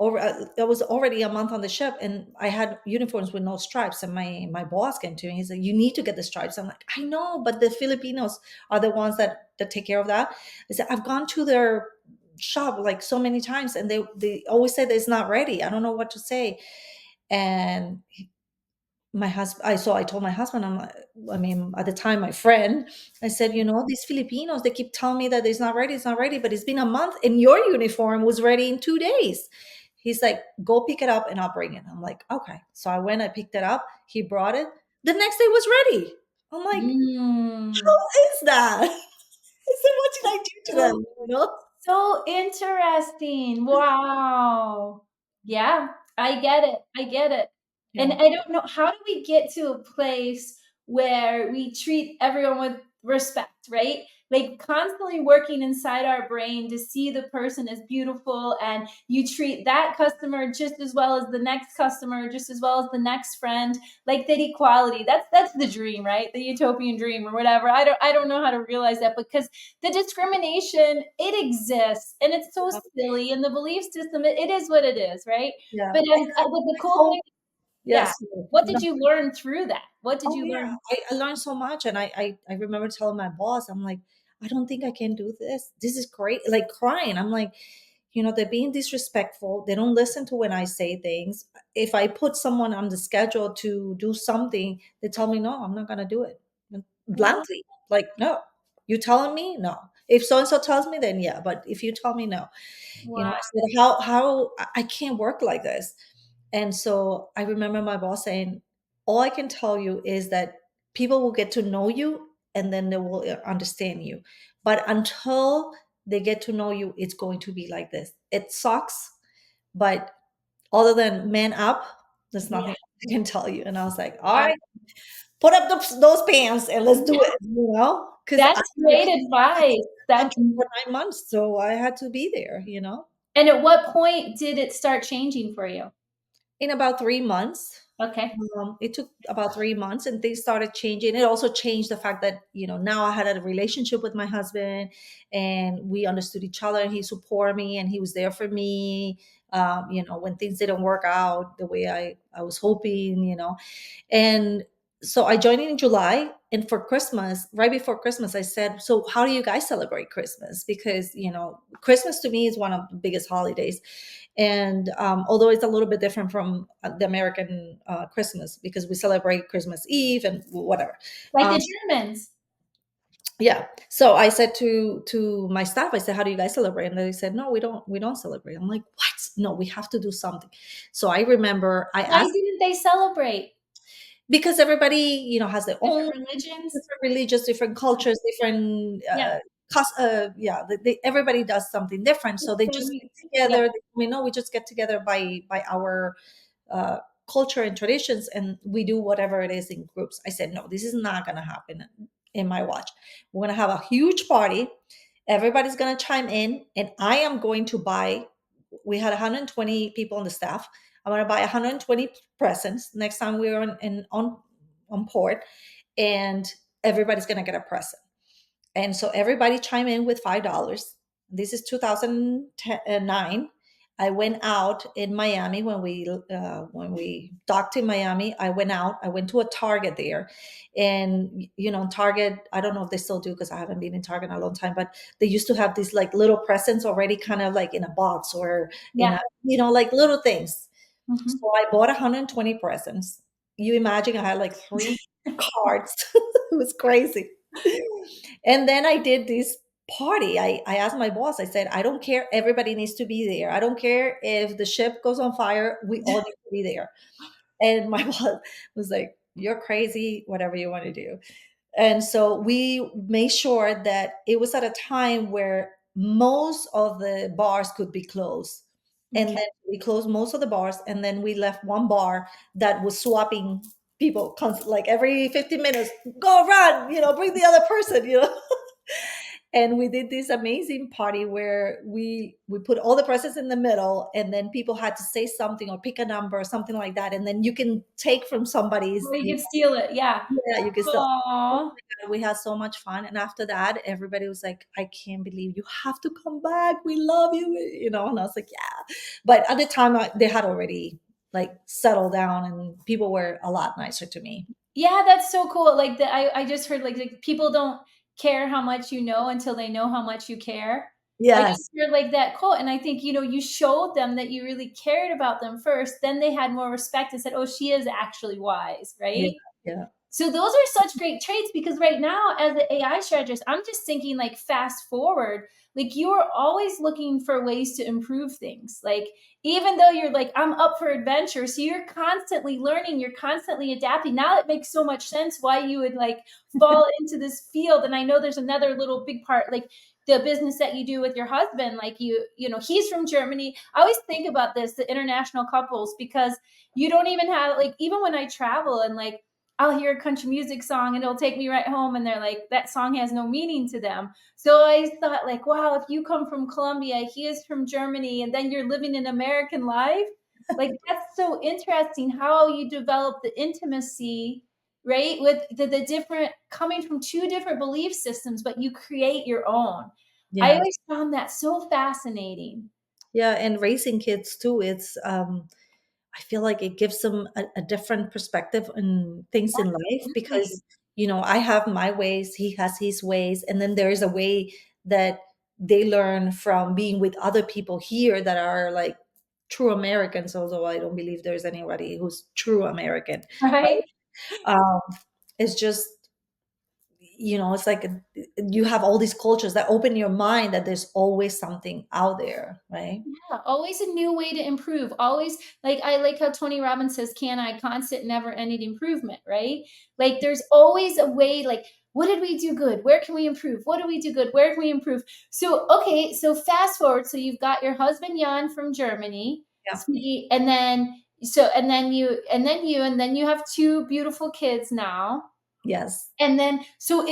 I was already a month on the ship, and I had uniforms with no stripes. And my boss came to me. He said, "You need to get the stripes." I'm like, "I know, but the Filipinos are the ones that take care of that." I said, "I've gone to their shop like so many times, and they always say that it's not ready. I don't know what to say." And my husband, I told my husband, I'm like, I mean, at the time, my friend, I said, these Filipinos, they keep telling me that it's not ready, but it's been a month, and your uniform was ready in 2 days. He's like, "Go pick it up and I'll bring it." I'm like, "Okay." So I went, I picked it up, he brought it. The next day was ready. I'm like, Mm. "How is that?" I said, "What did I do to So them?" So interesting. Wow. Yeah, I get it. I get it. And Yeah. I don't know, how do we get to a place where we treat everyone with respect, right? Like constantly working inside our brain to see the person as beautiful, and you treat that customer just as well as the next customer, just as well as the next friend, like that equality. That's the dream, right? The utopian dream or whatever. I don't know how to realize that, because the discrimination, it exists and it's so silly, and the belief system, it is what it is, right? Yeah. But And but the I cool told thing, yeah, Yes. what No. did you learn through that? What did Oh you yeah. learn? I learned so much, and I remember telling my boss, I'm like, "I don't think I can do this. This is great." Like crying. I'm like, they're being disrespectful. They don't listen to when I say things. If I put someone on the schedule to do something, they tell me, "No, I'm not gonna do it." Wow. Blankly. Like, "No. You telling me? No. If so and so tells me, then yeah. But if you tell me no." Wow. I said, how I can't work like this. And so I remember my boss saying, "All I can tell you is that people will get to know you, and then they will understand you. But until they get to know you, it's going to be like this. It sucks, but other than man up, there's Yeah. nothing I can tell you." And I was like, "All right, put up those pants and let's do it. Because I That's great advice. had That, contract for 9 months, so I had to be there. and at what point did it start changing for you? In about 3 months. Okay. It took about 3 months, and things started changing. It also changed the fact that now I had a relationship with my husband, and we understood each other, and he supported me, and he was there for me. When things didn't work out the way I was hoping. And so I joined in July, and for Christmas, right before Christmas, I said, "So how do you guys celebrate Christmas?" Because Christmas to me is one of the biggest holidays. And although it's a little bit different from the American Christmas, because we celebrate Christmas Eve and whatever. Like Um, the Germans. yeah. So I said to my staff, I said, "How do you guys celebrate?" And they said, "No, we don't celebrate." I'm like, "What? No, we have to do something." So I remember I Why asked, didn't they celebrate? because everybody has their own Different religions? different religions, different cultures, different Yeah. yeah, everybody does something different, so they So just you, get yeah. together. We know we just get together by our uh, culture and traditions, and we do whatever it is in groups. I said, "No, this is not going to happen in my watch. We're going to have a huge party. Everybody's going to chime in, and I am going to buy." We had 120 people on the staff. I'm going to buy 120 presents next time we're on port, and everybody's going to get a present. And so everybody chime in with $5. This is 2009. I went out in Miami when we docked in Miami. I went out. I went to a Target there, and Target. I don't know if they still do, because I haven't been in Target in a long time. But they used to have these like little presents already, kind of like in a box, or in Yeah. a like little things. Mhm. So I bought 120 presents. You imagine I had like three cards. It was crazy. And then I did this party. I asked my boss, I said, "I don't care. Everybody needs to be there. I don't care if the ship goes on fire. We all need to be there." And my boss was like, "You're crazy, whatever you want to do." And so we made sure that it was at a time where most of the bars could be closed. And Okay. then we closed most of the bars, and then we left one bar that was swapping people like every 15 minutes, go run, bring the other person. And we did this amazing party where we put all the presents in the middle, and then people had to say something or pick a number or something like that, and then you can take from somebody's. Well, you can steal it. Yeah. Yeah, you can still. Oh Aw. my God, we had so much fun. And after that, everybody was like, I can't believe you have to come back. We love you. And I was like, yeah. But at the time, they had already like settled down, and people were a lot nicer to me. Yeah, that's so cool. Like I just heard like people don't care how much you know until they know how much you care. I Yes. just heard like that quote, and I think you showed them that you really cared about them first. Then they had more respect and said, "Oh, she is actually wise," Yeah. right? Yeah. So those are such great traits because right now, as an AI strategist, I'm just thinking like fast forward, like you are always looking for ways to improve things. Like even though you're like, I'm up for adventure, so you're constantly learning, you're constantly adapting. Now it makes so much sense why you would like fall into this field. And I know there's another little big part, like the business that you do with your husband, like he's from Germany. I always think about this, the international couples, because you don't even have like, even when I travel and like I'll hear a country music song and it'll take me right home, and they're like, that song has no meaning to them. So I thought like, wow, if you come from Colombia, he is from Germany, and then you're living an American life, like that's so interesting how you develop the intimacy, right? With the different, coming from two different belief systems, but you create your own. I Yes. always found that so fascinating. Yeah. And raising kids too, I feel like it gives them a different perspective on things in life, Absolutely. because, I have my ways, he has his ways, and then there is a way that they learn from being with other people here that are like true Americans, although I don't believe there's anybody who's true American, Right? right? Um, it's just, it's like you have all these cultures that open your mind that there's always something out there, right? Yeah, always a new way to improve. Always, like I like how Tony Robbins says, "Can I constant, never-ending improvement?" Right? Like there's always a way. Like, what did we do good? Where can we improve? What do we do good? Where can we improve? So okay, so fast forward. So you've got your husband Jan from Germany, Yeah. sweetie, and then you have two beautiful kids now. Yes. And then, so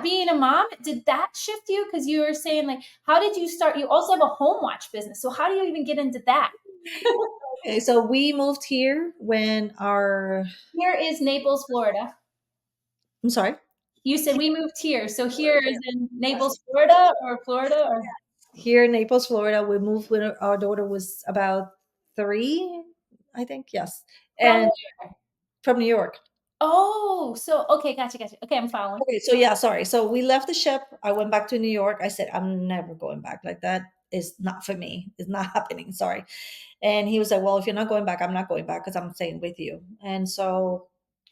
being a mom, did that shift you? Because you were saying, like, how did you start? You also have a home watch business. So, how do you even get into that? Okay, so we moved here when our Here is Naples, Florida. I'm sorry. You said we moved here. So, here is in Naples, Florida, or Florida, or Here in Naples, Florida, we moved when our daughter was about 3, I think. Yes. from And where? from New York. Oh, so, okay, gotcha, gotcha. Okay, I'm following. Okay, so yeah, sorry. So we left the ship. I went back to New York. I said, I'm never going back. Like that is not for me. It's not happening. Sorry. And he was like, well, if you're not going back, I'm not going back because I'm staying with you. And so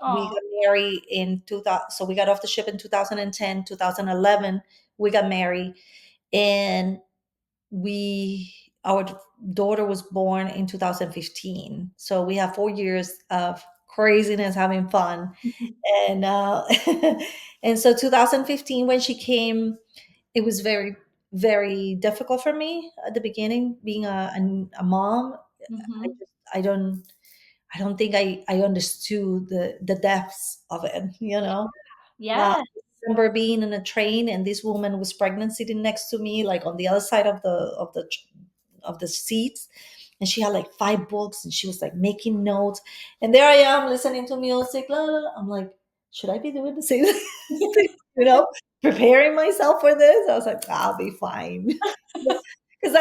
we Oh, got married in 2000. So we got off the ship in 2010, 2011. We got married. And our daughter was born in 2015, so we have 4 years of craziness, having fun. And and so 2015 when she came, it was very, very difficult for me at the beginning, being a mom. i hmm. just I don't think I understood the depths of it. uh, Yeah. I remember being in a train, and this woman was pregnant sitting next to me, like on the other side of the seats, and she had like 5 books, and she was like making notes, and there I am listening to music. La, la, la. I'm like, should I be doing the same thing? Preparing myself for this. I was like, I'll be fine, because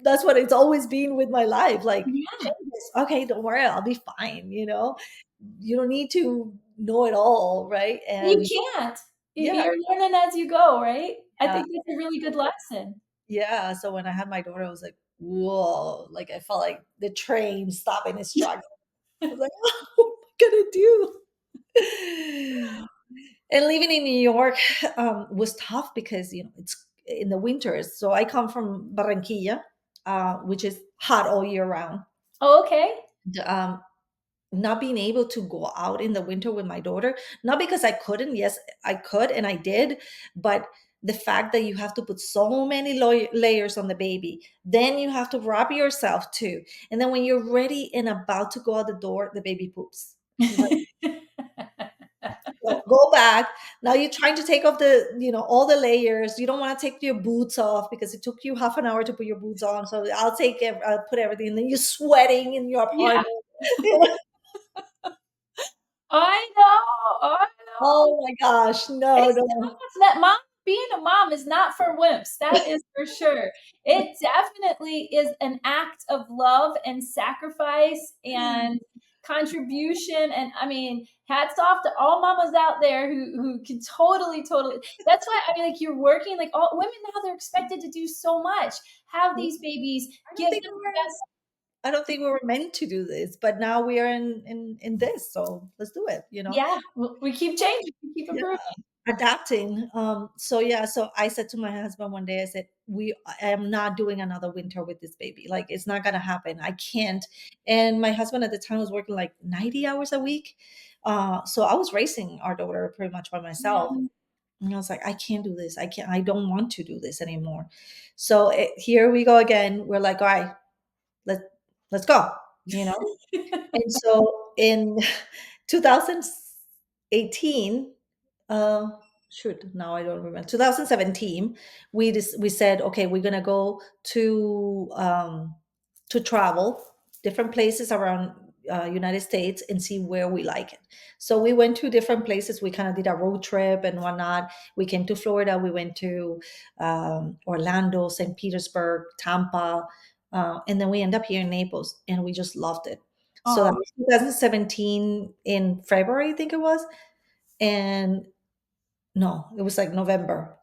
that's what it's always been with my life. Like, Yeah. okay, don't worry, I'll be fine. You don't need to know it all, right? You And can't. yeah, You're learning as you go, right? I yeah, think that's a really good lesson. yeah. So when I had my daughter, I was like, whoa, like I felt like the train stopping its tracks. I was like, what am I gonna do? And living in New York was tough because it's in the winters. So I come from Barranquilla, which is hot all year round. Oh, okay. Um, not being able to go out in the winter with my daughter, not because I couldn't. Yes, I could and I did, but the fact that you have to put so many layers on the baby, then you have to wrap yourself too, and then when you're ready and about to go out the door, the baby poops. It's like, well, go back. Now you're trying to take off the, all the layers. You don't want to take your boots off because it took you half an hour to put your boots on. So I'll put everything. And then you're sweating in your Yeah, apartment. You know? I know. I know. Oh my gosh. No, It's no. that mom being a mom is not for wimps. That is for sure. It definitely is an act of love and sacrifice and contribution. And I mean, hats off to all mamas out there who can totally. That's why I mean, like you're working like all women now. They're expected to do so much. Have these babies, I don't give think them we the were best. I don't think we were meant to do this, but now we are in this. So let's do it. Yeah, we keep changing, we keep Yeah. improving. Adapting. So I said to my husband one day, I said, I am not doing another winter with this baby. Like it's not gonna happen. I can't. And my husband at the time was working like 90 hours a week. So I was raising our daughter pretty much by myself. Yeah. And I was like, I can't do this. I don't want to do this anymore. So here we go again. We're like, all right, let let's go, you know? And so in 2018, uh, shoot, now I don't remember. 2017, we said, okay, we're gonna go to travel different places around United States and see where we like it. So we went to different places. We kind of did a road trip and whatnot. We came to Florida. We went to Orlando, St. Petersburg, Tampa, and then we end up here in Naples, and we just loved it. So that Oh, was 2017 in February, I think it was. And no, it was like November.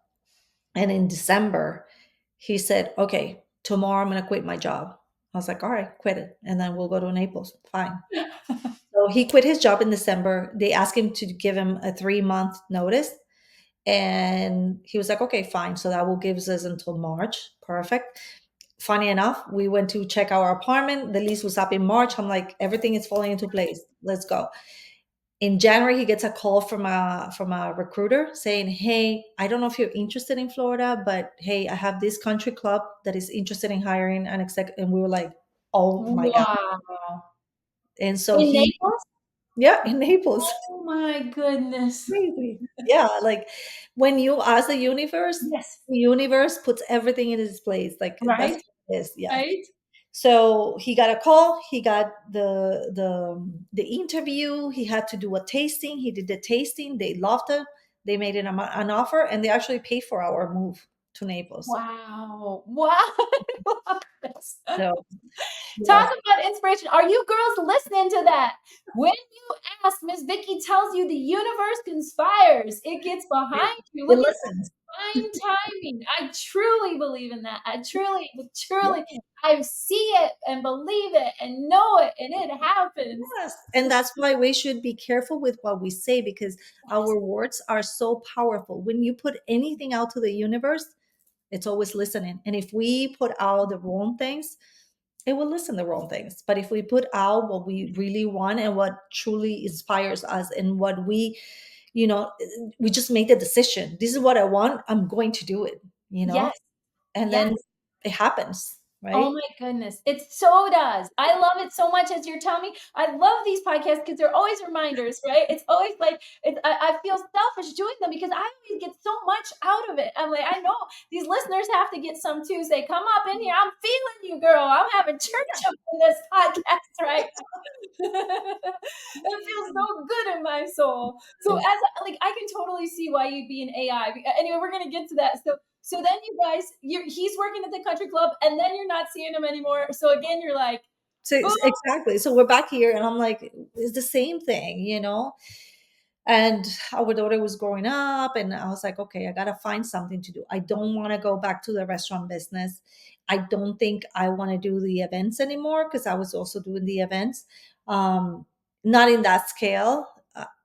And in December, he said, okay, tomorrow I'm going to quit my job. I was like, all right, quit it. And then we'll go to Naples. Fine. So he quit his job in December. They asked him to give him a 3-month notice. And he was like, okay, fine. So that will give us until March. Perfect. Funny enough, we went to check our apartment. The lease was up in March. I'm like, everything is falling into place. Let's go. In January, he gets a call from a recruiter saying, hey, I don't know if you're interested in Florida, but hey, I have this country club that is interested in hiring an exec. And we were like, oh my God. wow. And so In Naples? yeah, in Naples. Oh my goodness. Crazy. Yeah, like when you ask Yes. the universe puts everything in its place. Like that's Right? what it is. Yeah. Right? So he got a call. He got the interview. He had to do a tasting. He did the tasting. They loved it. They made it an offer, and they actually paid for our move to Naples. Wow. Wow. I love this. So yeah, Talk about inspiration. Are you girls listening to that? When you ask, Miss Vicky tells you the universe conspires. It gets behind you. it Look at listens. divine timing. I truly believe in that. I truly, Yeah. I see it and believe it and know it, and it happens. Yes. And that's why we should be careful with what we say, because Yes. our words are so powerful. When you put anything out to the universe, it's always listening. And if we put out the wrong things, it will listen the wrong things. But if we put out what we really want and what truly inspires us and what we just make the decision. This is what I want. I'm going to do it. Yes. And Yes. then it happens, Oh right? my goodness. It so does. I love it so much as you're telling me. I love these podcasts because they're always reminders, right? It's always like I feel selfish doing them because I always get so much out of it. I'm like, I know these listeners have to get some too. Say, come up in here. I'm feeling you, girl. I'm having church up in this podcast right now. It feels so good in my soul. So Yeah. as like I can totally see why you'd be an AI. Anyway, we're gonna get to that. So then you guys, he's working at the country club, and then you're not seeing him anymore. So again, you're like, So boom. exactly. So we're back here, and I'm like, it's the same thing. And our daughter was growing up, and I was like, okay, I gotta find something to do. I don't want to go back to the restaurant business. I don't think I want to do the events anymore, because I was also doing the events, um not in that scale.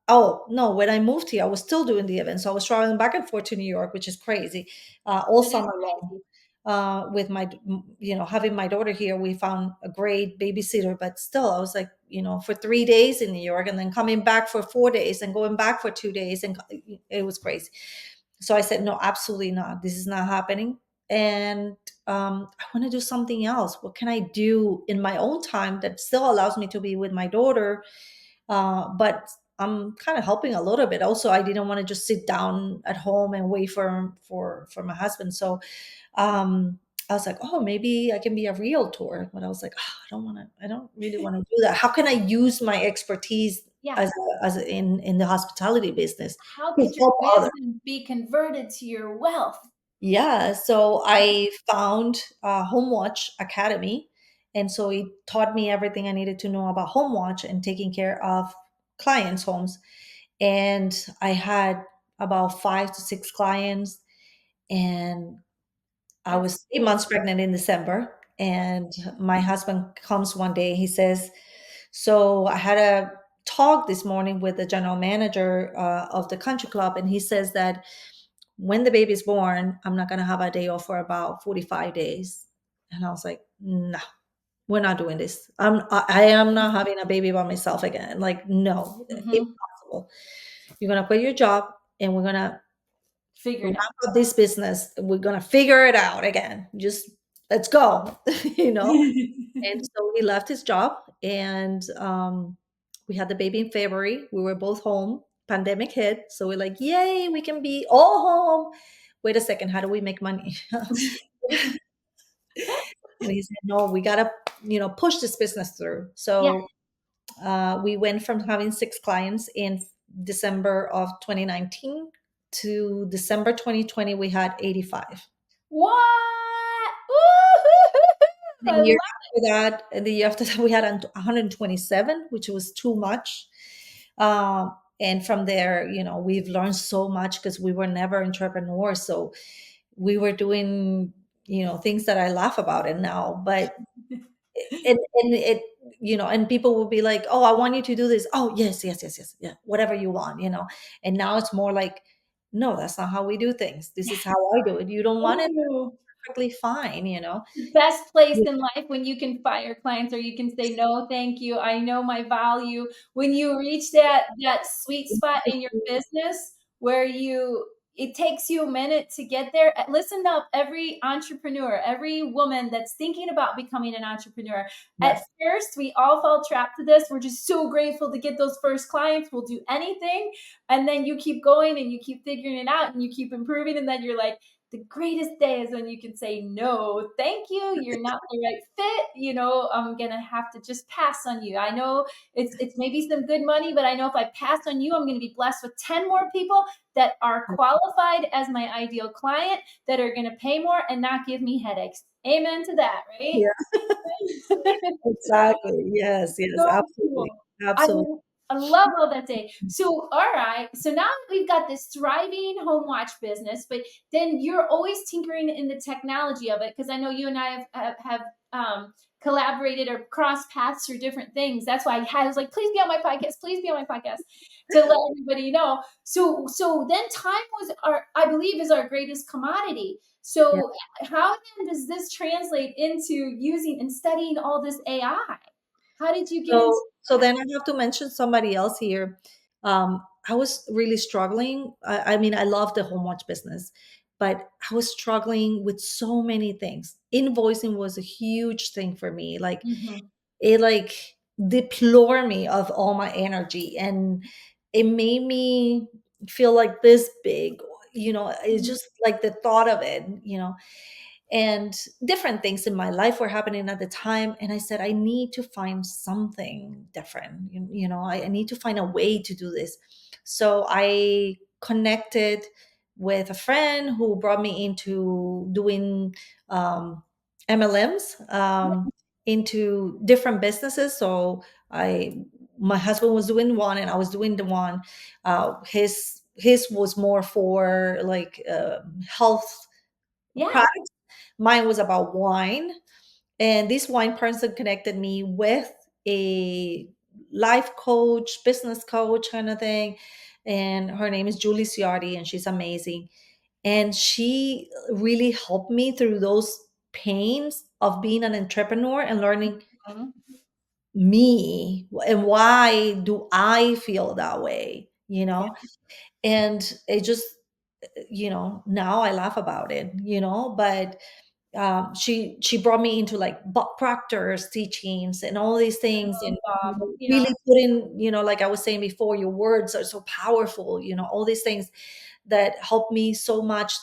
Oh no, when I moved here I was still doing the events, so I was traveling back and forth to New York, which is crazy, all It is summer long. crazy. With having my daughter here, we found a great babysitter, but still I was like, for 3 days in New York, and then coming back for 4 days and going back for 2 days, and it was crazy. So I said, no, absolutely not. This is not happening. And I want to do something else. What can I do in my own time that still allows me to be with my daughter? But I'm kind of helping a little bit. Also, I didn't want to just sit down at home and wait for my husband. So I was like, oh, maybe I can be a realtor. But I was like, oh, I don't really want to do that. How can I use my expertise Yeah. in the hospitality business How to could your help others? wisdom be converted to your wealth? Yeah, so I found a Home Watch Academy, and so it taught me everything I needed to know about home watch and taking care of clients' homes. And I had about 5 to 6 clients, and I That's was 8 months pregnant in December. And my husband comes one day, he says, so I had a talk this morning with the general manager of the country club, and he says that when the baby's born, I'm not going to have a day off for about 45 days. And I was like, no, we're not doing this. I am not having a baby by myself again. Like, no, Mhm. impossible. You're going to quit your job and we're going to Figure wrap it out. up this business. We're going to figure it out again. Just let's go, you know? And so he left his job, and we had the baby in February. We were both home. Pandemic hit. So we're like, yay, we can be all home. Wait a second, how do we make money? And he said, no, we got to, push this business through. Yeah. So we went from having 6 clients in December of 2019 to December 2020, we had 85. What? Woo-hoo-hoo-hoo! The I year love after that, and the year after that, we had 127, which was too much. And from there, we've learned so much because we were never entrepreneurs. So we were doing, things that I laugh about it now. But and it, and people will be like, "Oh, I want you to do this." Oh, yes, yes, yes, yes, yeah, whatever you want. And now it's more like, no, that's not how we do things. This is how I do it. You don't want it, Ooh. perfectly fine. The best place Yeah. in life when you can fire clients or you can say, "No, thank you. I know my value." When you reach that sweet spot in your business where it takes you a minute to get there. Listen up, every entrepreneur, every woman that's thinking about becoming an entrepreneur. At Yes. first, we all fall trapped to this. We're just so grateful to get those first clients. We'll do anything. And then you keep going and you keep figuring it out and you keep improving. And then you're like, the greatest day is when you can say no, thank you, you're not the right fit, I'm gonna have to just pass on you. I know it's maybe some good money, but I know if I pass on you, I'm gonna be blessed with 10 more people that are qualified as my ideal client, that are gonna pay more and not give me headaches. Amen to that, right? Yeah. Exactly. Yes, yes, So absolutely. cool. I Absolutely. I love all that day. So, all right. So now that we've got this thriving home watch business, but then you're always tinkering in the technology of it because I know you and I have collaborated or crossed paths through different things. That's why I was like, please be on my podcast. Please be on my podcast to let everybody know. So then time was I believe, is our greatest commodity. Yeah. So how then does this translate into using and studying all this AI? How did you get into So that? then I have to mention somebody else here. I was really struggling. I mean, I love the home watch business, but I was struggling with so many things. Invoicing was a huge thing for me. Like Mhm. it deplored me of all my energy, and it made me feel like this big. It's Mhm. just like the thought of it. And different things in my life were happening at the time, and I said, I need to find something different. I need to find a way to do this. So I connected with a friend who brought me into doing um, MLMs, into different businesses. So I my husband was doing one and I was doing the one. His was more for like health Yeah. products. Mine was about wine. And this wine person connected me with a life coach, business coach kind of thing. And her name is Julie Ciardi, and she's amazing. And she really helped me through those pains of being an entrepreneur and learning Mhm. me and why do I feel that way. And it just now I laugh about it, but she brought me into like proctor's teachings and all these things, and Yeah. really put in, like I was saying before, your words are so powerful, all these things that helped me so much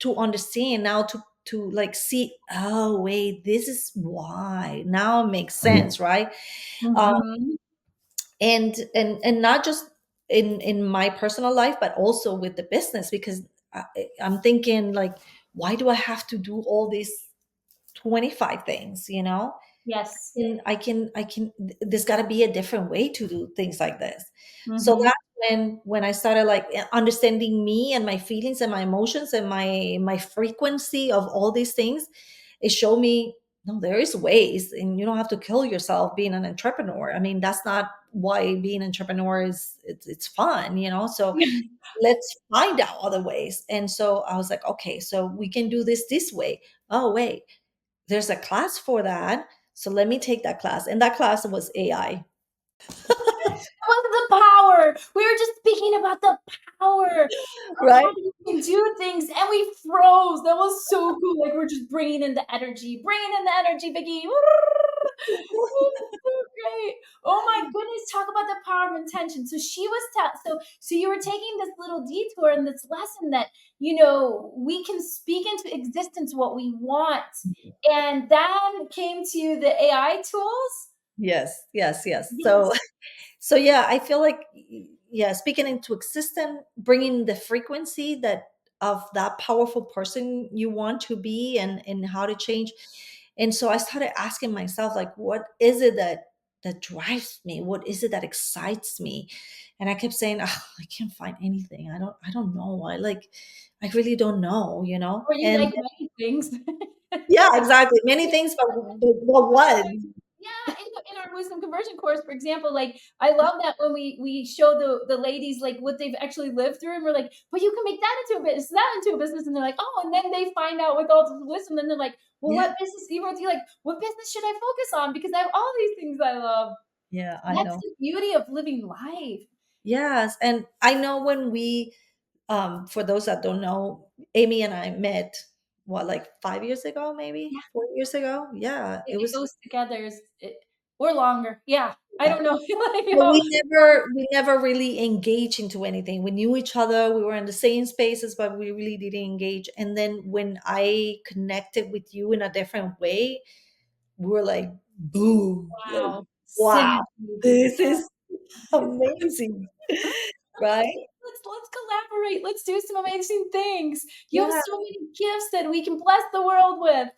to understand now, to like see, oh wait, this is why, now it makes sense, right? um, Mhm. and not just in my personal life, but also with the business, because I, I'm thinking like, why do I have to do all these 25 things, Yes. and I can there's got to be a different way to do things like this. So Mhm. that's when I started like understanding me and my feelings and my emotions and my frequency of all these things. It showed me, no, there is ways, and you don't have to kill yourself being an entrepreneur. I mean, that's not why being an entrepreneur is, it's fun, so let's find out other ways. And so I was like, okay, so we can do this way. Oh wait, there's a class for that. So let me take that class. And that class was AI. What's the power? We were just speaking about the power of how Right? you can do things, and we froze. That was so cool. Like we're just bringing in the energy, Vicky. Oh, so great. Oh my goodness, talk about the power of intention. So she was so you were taking this little detour in this lesson that we can speak into existence what we want. And then came to the AI tools. Yes, yes, yes. So Yes. so yeah, I feel like, yeah, speaking into existence, bringing the frequency that of that powerful person you want to be, and how to change. And so I started asking myself, like, what is it that drives me? What is it that excites me? And I kept saying, oh, I can't find anything. I don't know. I really don't know, Or you And like many things. yeah, exactly. Many things, but what? Yeah, in our wisdom conversion course, for example, like I love that when we show the ladies like what they've actually lived through, and we're like, but you can make that into a business, that into a business, and they're like, oh, and then they find out with all this wisdom, then they're like, well, Yeah, what business? Even with you, like, what business should I focus on? Because I have all these things I love. yeah, I That's know. the beauty of living life. Yes, and I know when we, for those that don't know, Amy and I met, what, like 5 years ago, maybe Yeah, 4 years ago. Yeah, it it was. goes together, or longer. Yeah, I don't know. Like, But we never really engaged into anything. We knew each other. We were in the same spaces, but we really didn't engage. And then when I connected with you in a different way, we were like, boom, like, wow, wow, synergy. this is amazing, right? Let's collaborate. Let's do some amazing things. You have Yeah, so many gifts that we can bless the world with.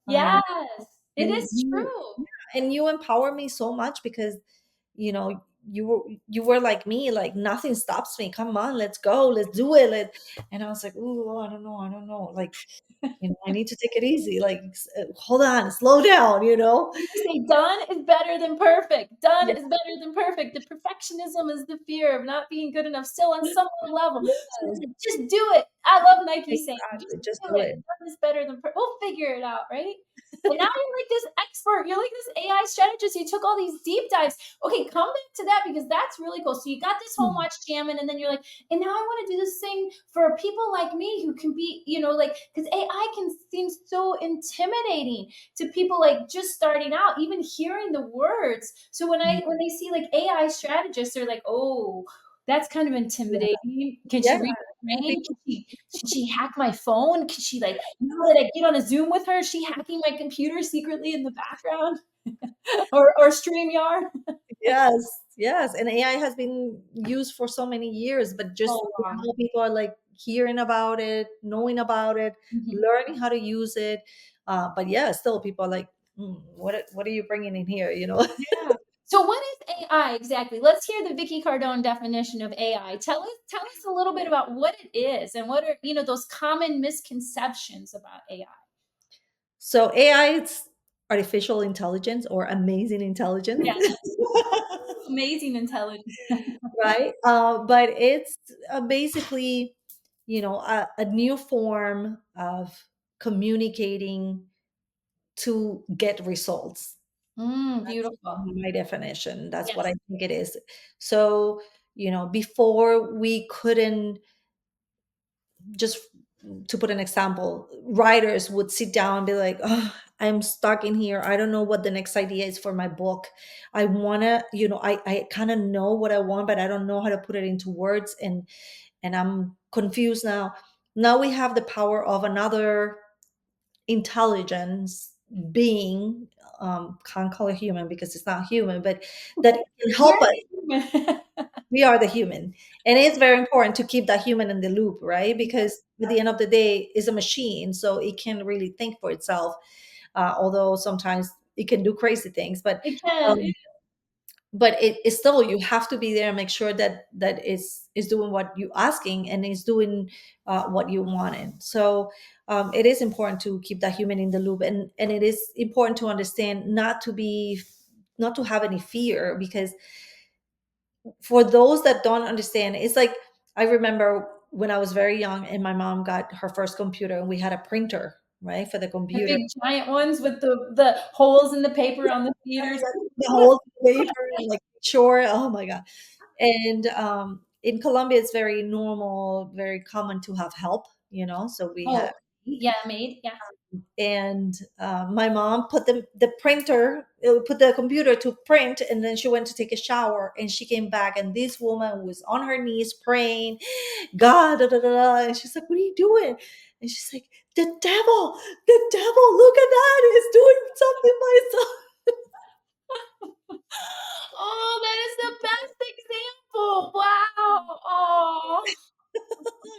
I know. Yes, it And is you, true. yeah, and you empower me so much because you were like me, like nothing stops me. Come on, let's go, let's do it. And I was like, oh, I don't know. Like, I need to take it easy. Like, hold on, slow down. You say done is better than perfect. Done Yeah, is better than perfect. The perfectionism is the fear of not being good enough still on some level. So yes, just do it. I love Nike saying, just exactly. Just do do it. it. Done is better than perfect. We'll figure it out, right? And now you're like this expert. You're like this AI strategist. You took all these deep dives. Okay, come back to that because that's really cool. So you got this home watch jamming, and then you're like, and now I want to do this thing for people like me who can be, like, because AI can seem so intimidating to people like just starting out, even hearing the words. So when they see like AI strategists, they're like, oh, that's kind of Yeah, intimidating. Can she yeah. read Yeah, my brain? Can she hack my phone? Can she like now that I get on a Zoom with her, is she hacking my computer secretly in the background? Or StreamYard? yes, yes. And AI has been used for so many years, but just So long. now people are like hearing about it, knowing about it, Mhm. learning how to use it. But yeah, still people are like, what are you bringing in here? Yeah. So what is AI exactly? Let's hear the Vicky Cardone definition of AI. Tell us a little bit about what it is and what are, those common misconceptions about AI. So AI, it's artificial intelligence or amazing intelligence, Yes. Amazing intelligence. right? But it's basically, a new form of communicating to get results. That's Beautiful. my definition. That's what I Yes. think it is. So, before we couldn't just to put an example, writers would sit down and be like, oh, I'm stuck in here. I don't know what the next idea is for my book. I want to, I kind of know what I want, but I don't know how to put it into words. And I'm confused now. Now we have the power of another intelligence being, can't call it human because it's not human, but that can We're help us. human. We are the human, and it's very important to keep that human in the loop, right? Because at the end of the day it's a machine, so it can't really think for itself, although sometimes it can do crazy things. but It can. um, but it's still, you have to be there and make sure that is doing what you asking and is doing what you wanted. So it is important to keep that human in the loop, and it is important to understand not to have any fear, because for those that don't understand, it's like, I remember when I was very young and my mom got her first computer and we had a printer, right, for the The computer. big giant ones with the holes in the paper on the feeders. The whole paper and like sure, oh my god. And in Colombia it's very normal, very common to have help, so we had, Oh, yeah, made, yeah. and my mom put the printer, put the computer to print, and then she went to take a shower and she came back and this woman was on her knees praying, God, da, da, da, da. And she's like, what are you doing? And she's like, the devil, look at that, he's doing something by himself. Oh, that is the best example. Wow. Oh.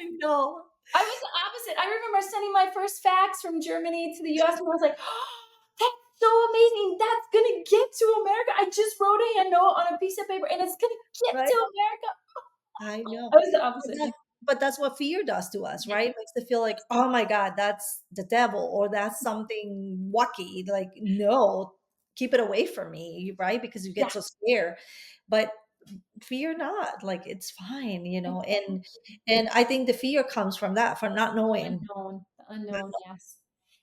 I know. I was the opposite. I remember sending my first fax from Germany to the US and I was like, oh, that's so amazing. That's going to get to America. I just wrote a hand note on a piece of paper and it's going to get Right, to America. I know. I was the But opposite. that's what fear does to us, Yeah. right? Makes it feel like, oh my God, that's the devil, or that's something wacky. Like, no, keep it away from me, right? Because you Yeah. get so scared. But fear not, like it's fine, and I think the fear comes from that, from not knowing. The unknown, yes.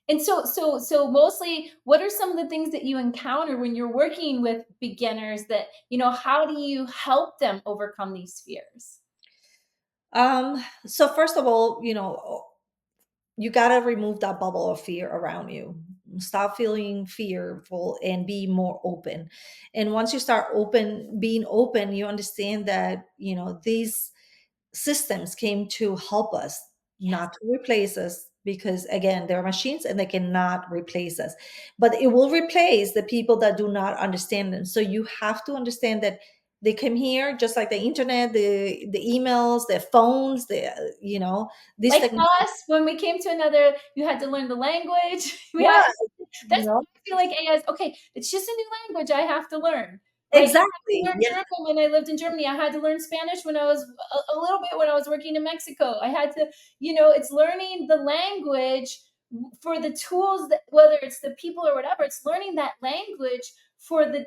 And so mostly, what are some of the things that you encounter when you're working with beginners that, how do you help them overcome these fears? So first of all, you got to remove that bubble of fear around you. Stop feeling fearful and be more open. And once you start being open, you understand that, these systems came to help us, Yes. not to replace us, because again, they're machines and they cannot replace us. But it will replace the people that do not understand them. So you have to understand that they came here just like the internet, the emails, the phones, this Like technology. us, when we came to another, you had to learn the language. We had Yeah, that's you know, I feel like AI is okay. It's just a new language I have to learn. Like I had to exactly. learn Yeah, German when I lived in Germany. I had to learn Spanish when I was a little bit when I was working in Mexico. I had to, it's learning the language for the tools that whether it's the people or whatever, it's learning that language for the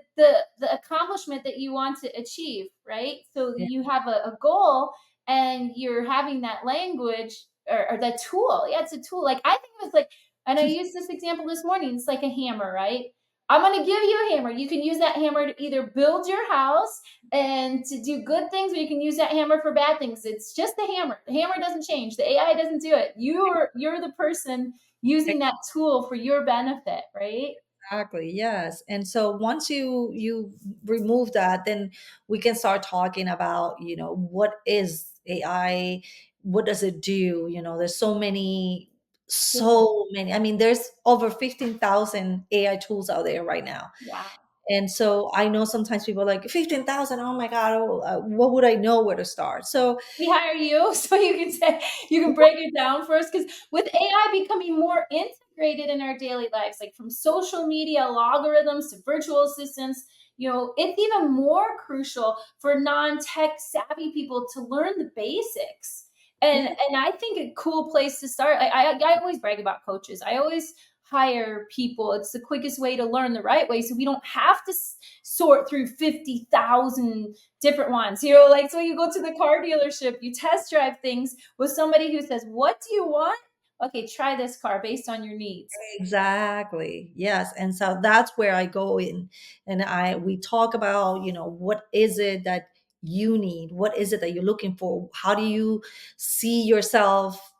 accomplishment that you want to achieve, right? So yeah, you have a goal and you're having that language or that tool. Yeah, it's a tool. Like I think it was like, and I used this example this morning. It's like a hammer, right? I'm going to give you a hammer. You can use that hammer to either build your house and to do good things, or you can use that hammer for bad things. It's just the hammer. The hammer doesn't change. The AI doesn't do it. You're the person using that tool for your benefit, right? exactly. Yes. And so once you remove that, then we can start talking about, what is AI? What does it do? There's so many. I mean, there's over 15,000 AI tools out there right now. Wow. And so I know sometimes people are like 15,000. Oh my God, what would I know where to start? So We hire you so you can say you can break it down for us because with AI becoming more integrated in our daily lives, like from social media algorithms to virtual assistants, it's even more crucial for non-tech savvy people to learn the basics. And yeah, and I think a cool place to start. I always brag about coaches. I always hire people. It's the quickest way to learn the right way, so we don't have to sort through 50,000 different ones. Like so you go to the car dealership, you test drive things with somebody who says, "What do you want? Okay, try this car based on your needs." exactly. Yes. And so that's where I go in, and we talk about, what is it that you need? What is it that you're looking for? How do you see yourself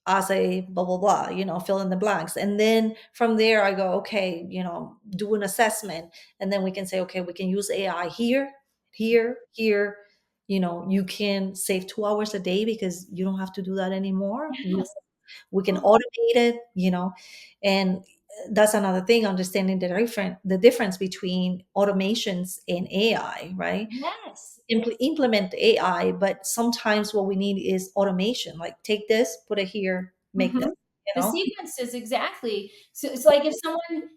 as a blah blah blah, fill in the blanks. And then from there I go, okay, do an assessment, and then we can say, okay, we can use AI here, here. You can save 2 hours a day because you don't have to do that anymore. Yes. We can Oh, automate it, and that's another thing, understanding the difference between automations and AI, right? yes. Implement AI, but sometimes what we need is automation. Like, take this, put it here, make this, Mhm. you The know? sequences, exactly. So it's like if someone,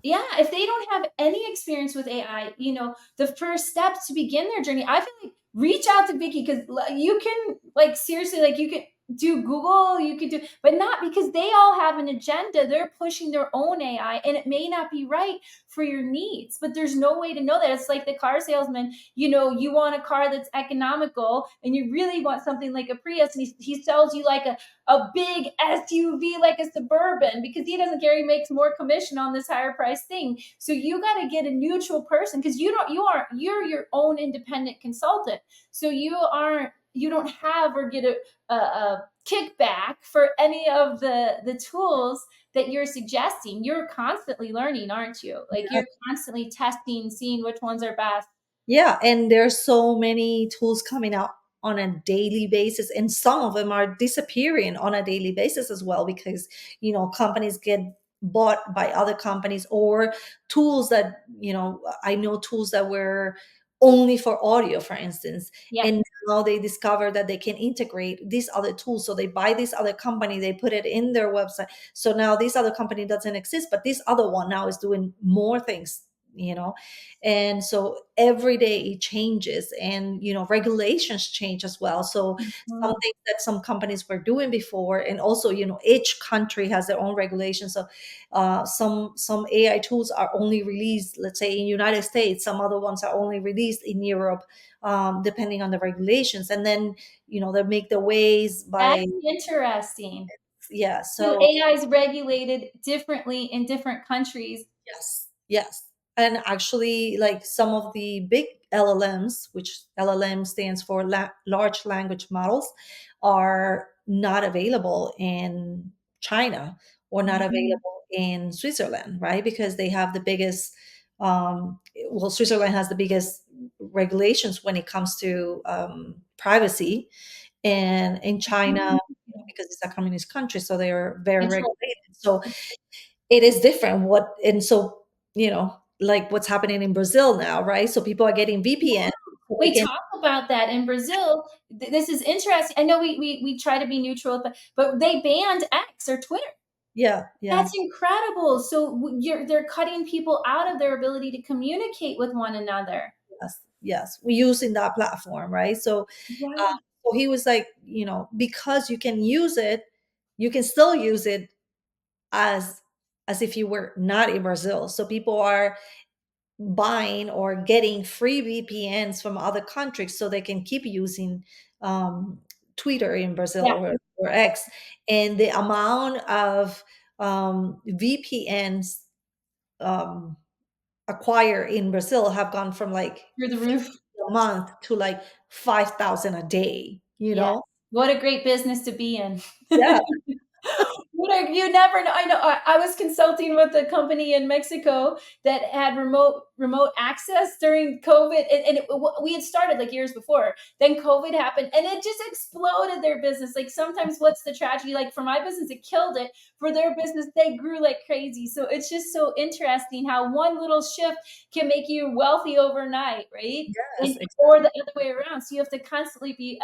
yeah, if they don't have any experience with AI, the first step to begin their journey, I feel like reach out to Vicky, because you can, like, seriously, like, you can do Google, you can do, but not, because they all have an agenda. They're pushing their own AI, and it may not be right for your needs, but there's no way to know that. It's like the car salesman, you want a car that's economical, and you really want something like a Prius, and he sells you like a big SUV, like a Suburban, because he doesn't care. He makes more commission on this higher price thing. So you got to get a neutral person, because you're your own independent consultant. So you don't have or get a kickback for any of the tools that you're suggesting. You're constantly learning, aren't you? Like, you're constantly testing, seeing which ones are best. Yeah, and there's so many tools coming out on a daily basis, and some of them are disappearing on a daily basis as well, because companies get bought by other companies, or tools that, I know tools that were only for audio, for instance, Yeah. and now they discover that they can integrate these other tools, so they buy this other company, they put it in their website, so now this other company doesn't exist, but this other one now is doing more things, and so every day it changes, and regulations change as well. So some Mhm. things that some companies were doing before, and also each country has their own regulations. So some AI tools are only released, let's say, in United States, some other ones are only released in Europe, depending on the regulations. And then they make the ways That's by, interesting. yeah. So So AI is regulated differently in different countries. yes, yes. And actually, like, some of the big LLMs, which LLM stands for large language models, are not available in China, or not Mhm. available in Switzerland, right? Because they have the biggest, well, Switzerland has the biggest regulations when it comes to privacy. And in China, because it's a communist country, so they are very Control. regulated. So it is different, and so like what's happening in Brazil now, right? So people are getting VPN, so they We can, talk about that in Brazil. This is interesting. I know we try to be neutral, but they banned X or Twitter. yeah, yeah, That's incredible. So they're cutting people out of their ability to communicate with one another. yes, yes, we using that platform, right? So uh, Yeah. so he was like, because you can use it, you can still use it as if you were not in Brazil. So people are buying or getting free VPNs from other countries, so they can keep using um, Twitter in Brazil, Yeah. or X. And the amount of VPNs um, acquire in Brazil have gone from like Through the 50 roof. a month to like 5,000 a day, Yes. What a great business to be in. Yeah, You never know. I know. I was consulting with a company in Mexico that had remote access during COVID, and we had started like years before. Then COVID happened, and it just exploded their business. Like, sometimes, what's the tragedy? Like, for my business, it killed it. For their business, they grew like crazy. So it's just so interesting how one little shift can make you wealthy overnight, right? yes, Or exactly. the other way around. So you have to constantly be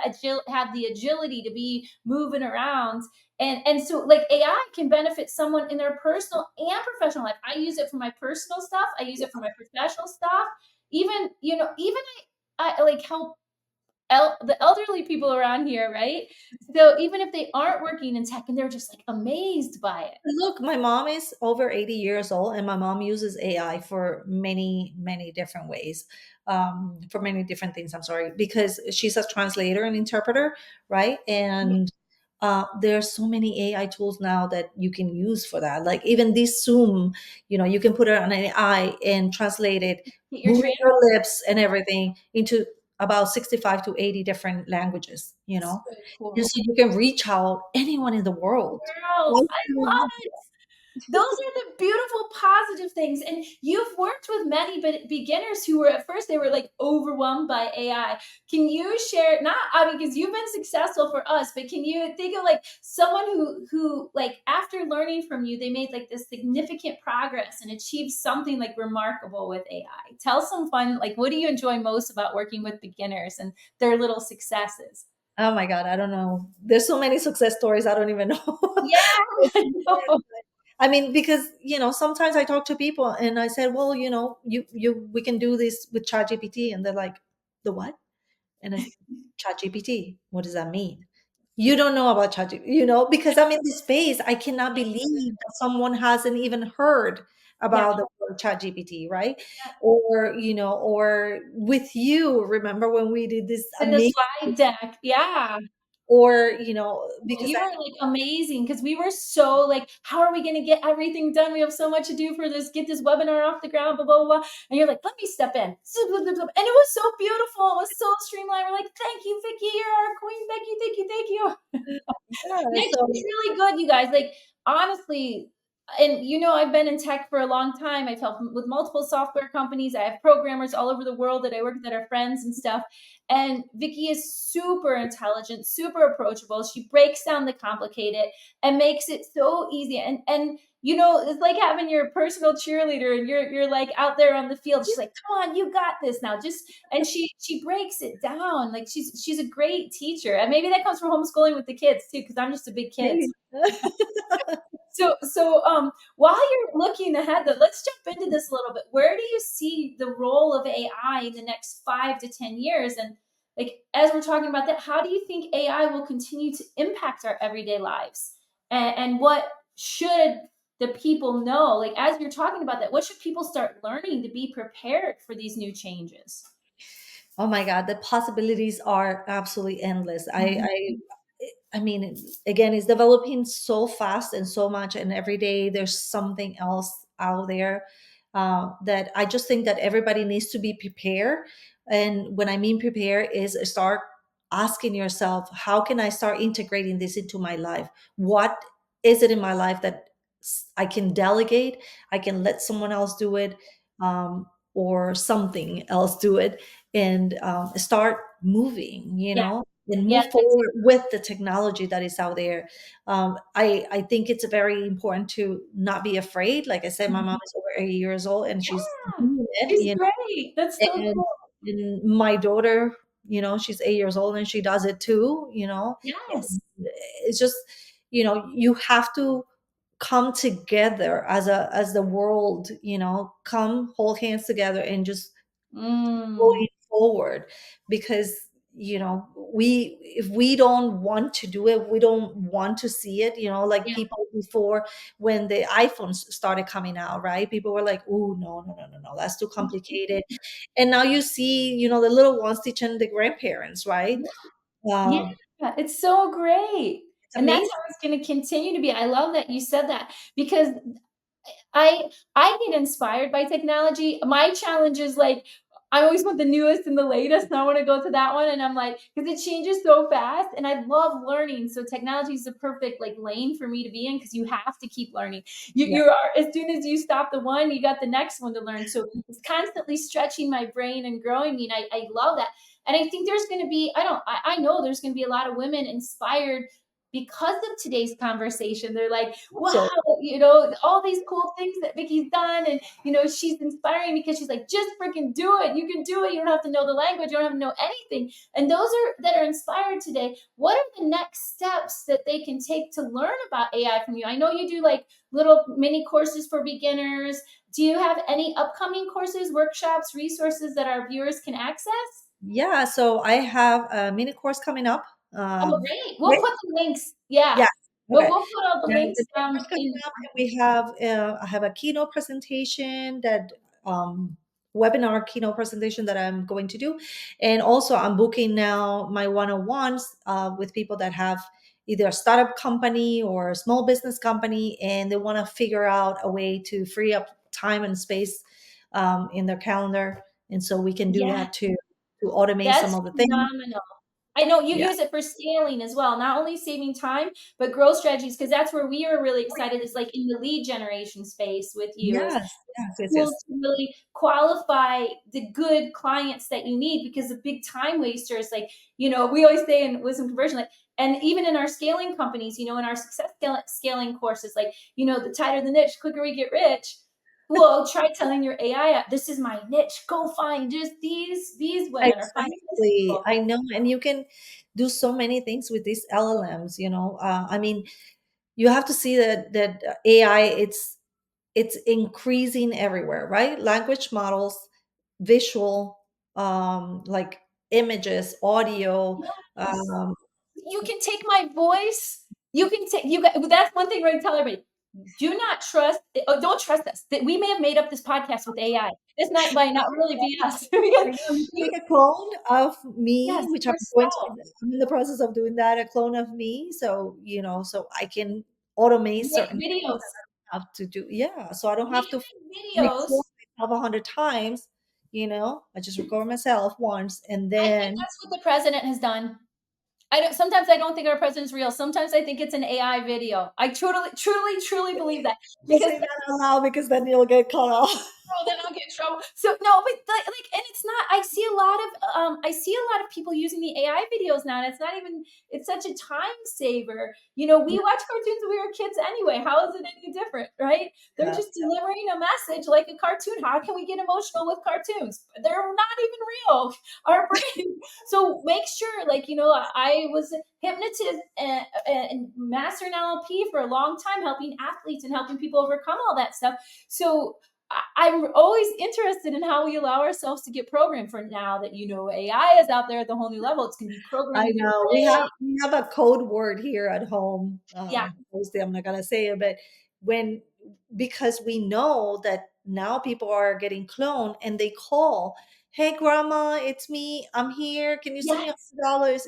have the agility to be moving around. And so, like, AI can benefit someone in their personal and professional life. I use it for my personal stuff. I use it for my professional stuff. Even, even I like help the elderly people around here, right? So even if they aren't working in tech, and they're just like amazed by it. Look, my mom is over 80 years old, and my mom uses AI for many, many different ways, for many different things. I'm sorry, because she's a translator and interpreter, right? And there are so many AI tools now that you can use for that. Like, even this Zoom, you can put it on an AI and translate it, Get your moving trans your lips and everything into about 65 to 80 different languages, So and cool. so you can reach out anyone in the world. Girl, I love it. Those are the beautiful positive things. And you've worked with many beginners who were at first they were like overwhelmed by AI. Can you share not I mean because you've been successful for us, but can you think of like someone who like after learning from you, they made like this significant progress and achieved something like remarkable with AI? Tell some fun, like what do you enjoy most about working with beginners and their little successes? Oh my God, I don't know. There's so many success stories. I don't even know. Yeah, I know. I mean, because sometimes I talk to people and I said, well, we can do this with ChatGPT, and they're like, the what? And I said, ChatGPT. What does that mean? You don't know about ChatGPT, because I'm in this space. I cannot believe that someone hasn't even heard Yeah, about the word ChatGPT, right? Or with you. Remember when we did this with the amazing, slide deck. Yeah. or because You were like amazing because we were so like, how are we going to get everything done? We have so much to do for this, get this webinar off the ground, blah, blah, blah. And you're like, let me step in. And it was so beautiful. It was so streamlined. We're like, thank you, Vicky. You're our queen. Thank you, thank you, thank you. yeah, It's so really good, you guys. Like, honestly, and I've been in tech for a long time. I've helped with multiple software companies. I have programmers all over the world that I work with that are friends and stuff. And Vicky is super intelligent, super approachable. She breaks down the complicated and makes it so easy. And it's like having your personal cheerleader and you're like out there on the field. She's like, come on, you got this now. Just and she breaks it down. Like she's a great teacher. And maybe that comes from homeschooling with the kids too, because I'm just a big kid. maybe. So while you're looking ahead, though, let's jump into this a little bit. Where do you see the role of AI in the next 5 to 10 years? And like as we're talking about that, how do you think AI will continue to impact our everyday lives? And what should the people know? Like as you're talking about that, what should people start learning to be prepared for these new changes? Oh my God, the possibilities are absolutely endless. Mhm. I mean, again, it's developing so fast and so much, and every day there's something else out there, that I just think that everybody needs to be prepared. And when I mean prepare, is start asking yourself, how can I start integrating this into my life? What is it in my life that I can delegate? I can let someone else do it, or something else do it, and start moving, Yeah, and yeah, move forward with the technology that is out there. I think it's very important to not be afraid. Like I said, my mom is over 80 years old and she's yeah. doing it, She's great. That's so and, cool. and my daughter, she's 8 years old and she does it too, Yes. and it's just, you have to come together as the world, come hold hands together and just Mm. going forward, because we if we don't want to do it, we don't want to see it, like Yeah. people before, when the iPhones started coming out, right? People were like, oh, no, no, no, no, no, that's too complicated. And now you see, the little ones teaching the grandparents, right? Yeah, um it's so great. it's And that's amazing. how it's gonna continue to be. I love that you said that because I get inspired by technology. My challenge is like I always want the newest and the latest, and I want to go to that one. And I'm like, because it changes so fast, and I love learning. So technology is the perfect like lane for me to be in because you have to keep learning. Yeah. You are as soon as you stop the one, you got the next one to learn. So it's constantly stretching my brain and growing me, and I love that. And I think there's going to be I know there's going to be a lot of women inspired because of today's conversation. They're like, wow, So all these cool things that Vicky's done. And, she's inspiring because she's like, just freaking do it. You can do it. You don't have to know the language. You don't have to know anything. And those that are inspired today, what are the next steps that they can take to learn about AI from you? I know you do like little mini courses for beginners. Do you have any upcoming courses, workshops, resources that our viewers can access? yeah, so I have a mini course coming up, Oh, great. We'll right. put the links. Yeah. Yeah. We'll, Okay. we'll put all the And links the next down one's coming in. up, and I have a keynote presentation that webinar keynote presentation that I'm going to do. And also I'm booking now my one-on-ones with people that have either a startup company or a small business company, and they want to figure out a way to free up time and space in their calendar. And so we can do Yeah. that too. to automate some That's of the things. phenomenal. I know you Yeah. use it for scaling as well, not only saving time, but growth strategies, because that's where we are really excited is like in the lead generation space with you is Yes, yes, yes, tools yes. to really qualify the good clients that you need because the big time wasters, like, we always say in wisdom conversion, like, and even in our scaling companies, in our success scaling courses, like, the tighter the niche, quicker we get rich. Well, try telling your AI, this is my niche. Go find just these women or find this Exactly. people. I know. And you can do so many things with these LLMs, I mean, you have to see that AI, it's increasing everywhere, right? Language models, visual, like images, audio, Yes. um, You can take my voice. You can take you. That's one thing we're going to tell everybody. Do not trust. Don't trust us. That we may have made up this podcast with AI. This might not really be us I because know you can you. make a clone of me, Yes, which yourself. I'm in the process of doing that, a clone of me. So, so I can automate Make certain things videos. that I have to do. Yeah. So I don't have to Make record videos. myself 100 times, I just record myself once and I think then that's what the president has done. I don't. Sometimes I don't think our president's real. Sometimes I think it's an AI video. I truly, truly, truly believe that don't because say that out loud because then you'll get cut off. oh, then I'll get in trouble. So no, but like, and it's not. I see a lot of people using the AI videos now, and it's not even. It's such a time saver. We watch cartoons when we were kids anyway. How is it any different, right? They're Yeah. just delivering a message like a cartoon. How can we get emotional with cartoons? They're not even real. Our brain. So make sure, like I was a hypnotist and master in NLP for a long time, helping athletes and helping people overcome all that stuff. So I'm always interested in how we allow ourselves to get programmed for now that AI is out there at the whole new level. It's going to be I programming your know brain. we have a code word here at home. Yeah, Obviously, I'm not gonna say it, but when because we know that now people are getting cloned and they call, "Hey, grandma, it's me. I'm here. Can you send me yes. $100?"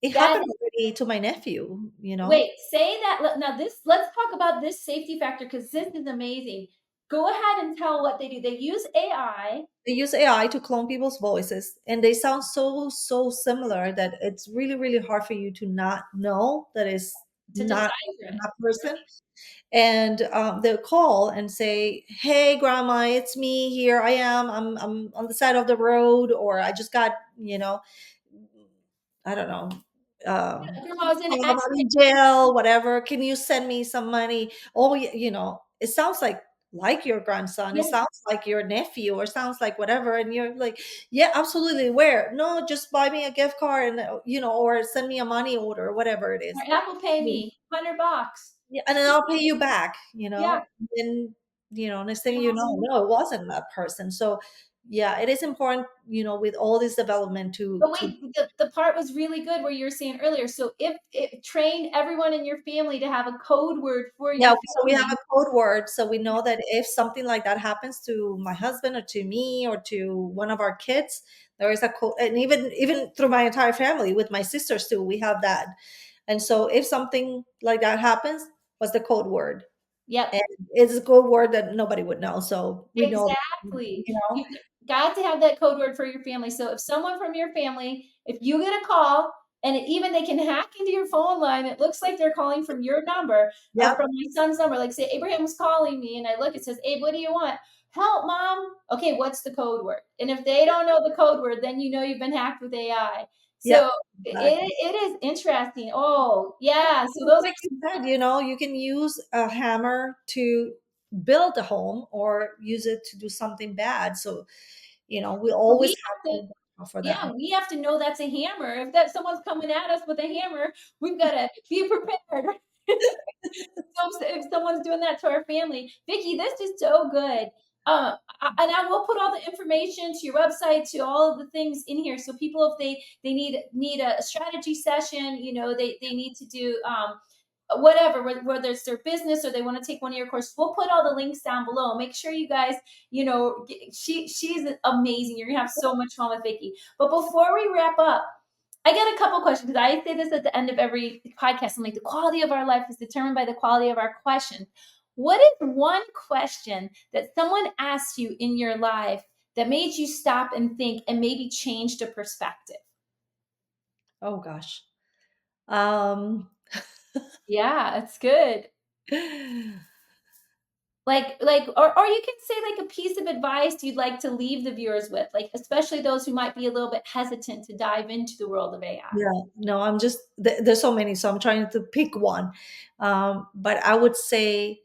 It That happened already to my nephew. wait, say that now. Let's talk about this safety factor because this is amazing. Go ahead and tell what they do. They use AI They use AI to clone people's voices, and they sound so similar that it's really really hard for you to not know that is to not decipher it. that person. And they'll call and say, "Hey, grandma, it's me. Here I am. I'm on the side of the road, or I just got, I don't know, Grandma's in an I'm accident. in jail, whatever. Can you send me some money?" Oh, it sounds like your grandson. It Yes, sounds like your nephew, or sounds like whatever. And you're like, "Yeah, absolutely. Where? No, just buy me a gift card, and or send me a money order, or whatever it is." or Apple Pay me $100. Yeah, and then I'll pay you back, Yeah, then, next thing you know, no, it wasn't that person. So yeah, it is important, with all this development but to wait, the part was really good where you were saying earlier. So if it train everyone in your family to have a code word for yeah, your so we have a family. code word. So we know that if something like that happens to my husband or to me or to one of our kids, there is a code. And even through my entire family with my sisters too, we have that. And so if something like that happens, what's the code word? Yep. And it's a code word that nobody would know. So we know, Exactly. you know. You got to have that code word for your family. So if someone from your family, if you get a call and even they can hack into your phone line, it looks like they're calling from your number or Yep. from my son's number. Like say Abraham was calling me and I look, it says, Abe, what do you want? Help, mom. Okay, what's the code word? And if they don't know the code word, then you've been hacked with AI. Yep. So Exactly. it is interesting. Oh, yeah. So It's those like you said, you can use a hammer to build a home or use it to do something bad. So, we are always we have have to to. watch out for Yeah, that. we have to know that's a hammer. If that someone's coming at us with a hammer, we've got to be prepared. So if someone's doing that to our family, Vicky, this is so good. And I will put all the information to your website, to all of the things in here, so people, if they need a strategy session, they need to do whatever, whether it's their business or they want to take one of your courses, we'll put all the links down below. Make sure you guys, she's amazing. You're gonna have so much fun with Vicky. But before we wrap up, I got a couple questions because I say this at the end of every podcast. I'm like, the quality of our life is determined by the quality of our questions. What is one question that someone asked you in your life that made you stop and think and maybe change the perspective? Oh gosh. Um, Yeah, it's good. Or you can say like a piece of advice you'd like to leave the viewers with, like especially those who might be a little bit hesitant to dive into the world of AI. yeah, no, I'm just there's so many, so I'm trying to pick one. But I would say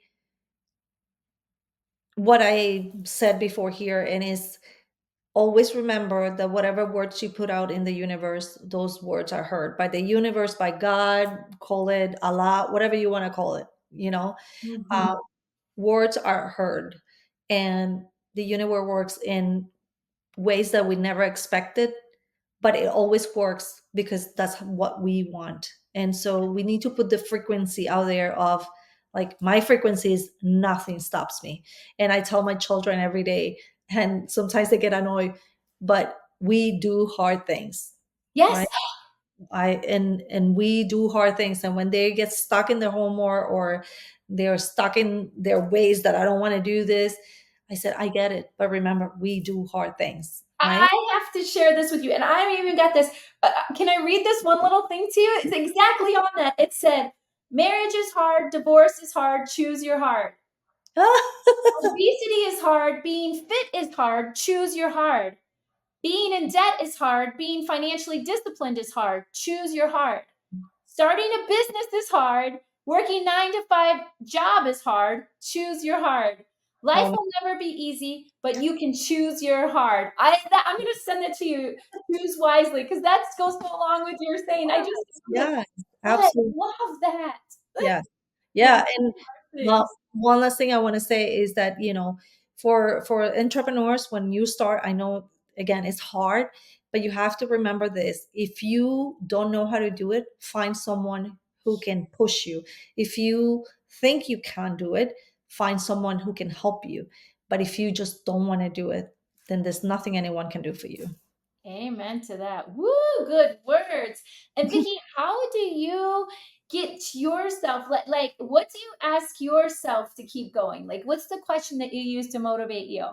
what I said before here, and is always remember that whatever words you put out in the universe, those words are heard by the universe, by God, call it Allah, whatever you want to call it. You know, Mhm. uh, words are heard, and the universe works in ways that we never expected, but it always works because that's what we want. And so we need to put the frequency out there of, like, my frequency is nothing stops me. And I tell my children every day, and sometimes they get annoyed, but we do hard things, Yes. right? And we do hard things, and when they get stuck in their homework, or they're stuck in their ways that I don't want to do this, I said, I get it, but remember, we do hard things, right? I have to share this with you, and I even got this. Can I read this one little thing to you? It's exactly on that. It said, "Marriage is hard, divorce is hard. Choose your heart. Obesity is hard. Being fit is hard. Choose your heart. Being in debt is hard. Being financially disciplined is hard. Choose your heart. Starting a business is hard. Working 9 to 5 job is hard. Choose your heart. Life Oh, will never be easy, but you can choose your heart." I'm going to send it to you. Choose wisely, because that goes so along with your saying. yeah, I absolutely. love that. Yeah. Yeah, Yeah, and well, things. one last thing I want to say is that, for entrepreneurs, when you start, I know, again, it's hard, but you have to remember this. If you don't know how to do it, find someone who can push you. If you think you can't do it, find someone who can help you. But if you just don't want to do it, then there's nothing anyone can do for you. Amen to that. Woo, good words. And Vicky, how do you get yourself what do you ask yourself to keep going? Like what's the question that you use to motivate you?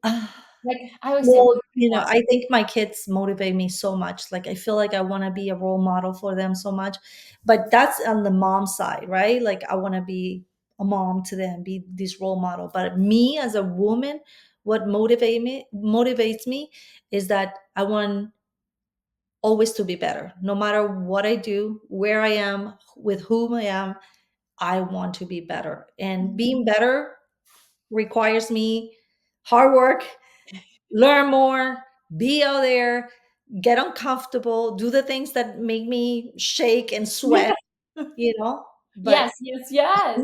Like I always say, what Well, do you want? I think my kids motivate me so much. Like, I feel like I want to be a role model for them so much. But that's on the mom side, right? Like, I want to be a mom to them, be this role model. But me as a woman, what motivates me is that I want always to be better. No matter what I do, where I am, with whom I am, I want to be better. And being better requires me hard work, learn more, be out there, get uncomfortable, do the things that make me shake and Yeah. sweat, but Yes, yes, yes.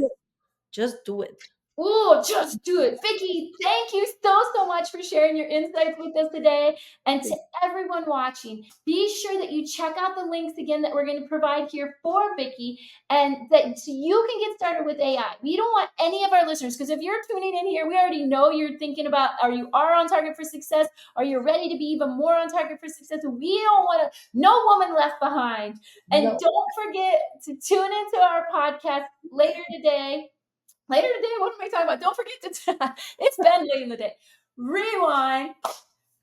just do it. Ooh, just do it. Vicky, thank you so much for sharing your insights with us today. And to everyone watching, be sure that you check out the links again that we're going to provide here for Vicky, and that so you can get started with AI. We don't want any of our listeners, because if you're tuning in here, we already know you're thinking about, you are on target for success? Are you ready to be even more on target for success? We don't want to, no woman left behind. And No. don't forget to tune into our podcast later today. Later today, what am I talking about? Don't forget to, it's been late in the day. Rewind.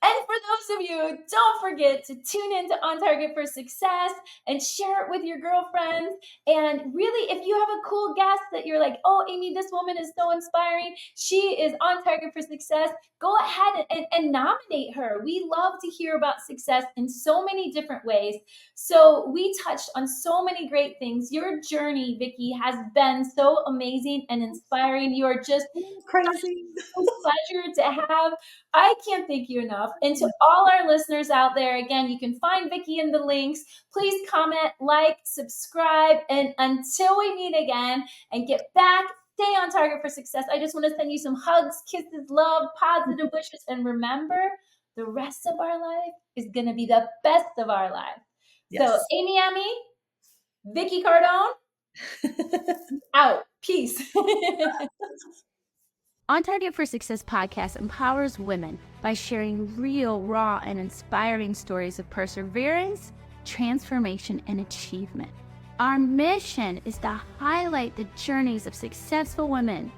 And for those of you, don't forget to tune in to On Target for Success and share it with your girlfriends. And really, if you have a cool guest that you're like, oh, Amy, this woman is so inspiring, she is on target for success, go ahead and nominate her. We love to hear about success in so many different ways. So we touched on so many great things. Your journey, Vicky, has been so amazing and inspiring. You are just Crazy. a pleasure to have. I can't thank you enough. And to all our listeners out there, again, you can find Vicky in the links. Please comment, like, subscribe, and until we meet again and get back, stay on target for success. I just want to send you some hugs, kisses, love, positive wishes, and remember, the rest of our life is going to be the best of our life. So, Yes. Amy Emmy, Vicky Cardone, out. Peace. On Target for Success podcast empowers women by sharing real, raw, and inspiring stories of perseverance, transformation, and achievement. Our mission is to highlight the journeys of successful women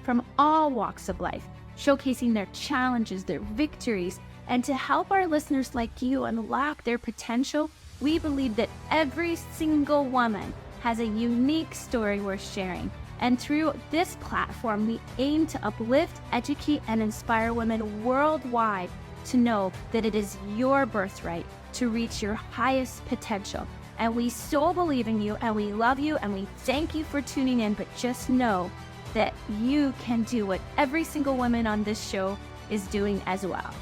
from all walks of life, showcasing their challenges, their victories, and to help our listeners like you unlock their potential. We believe that every single woman has a unique story worth sharing. And through this platform, we aim to uplift, educate, and inspire women worldwide to know that it is your birthright to reach your highest potential. And we so believe in you, and we love you, and we thank you for tuning in. But just know that you can do what every single woman on this show is doing as well.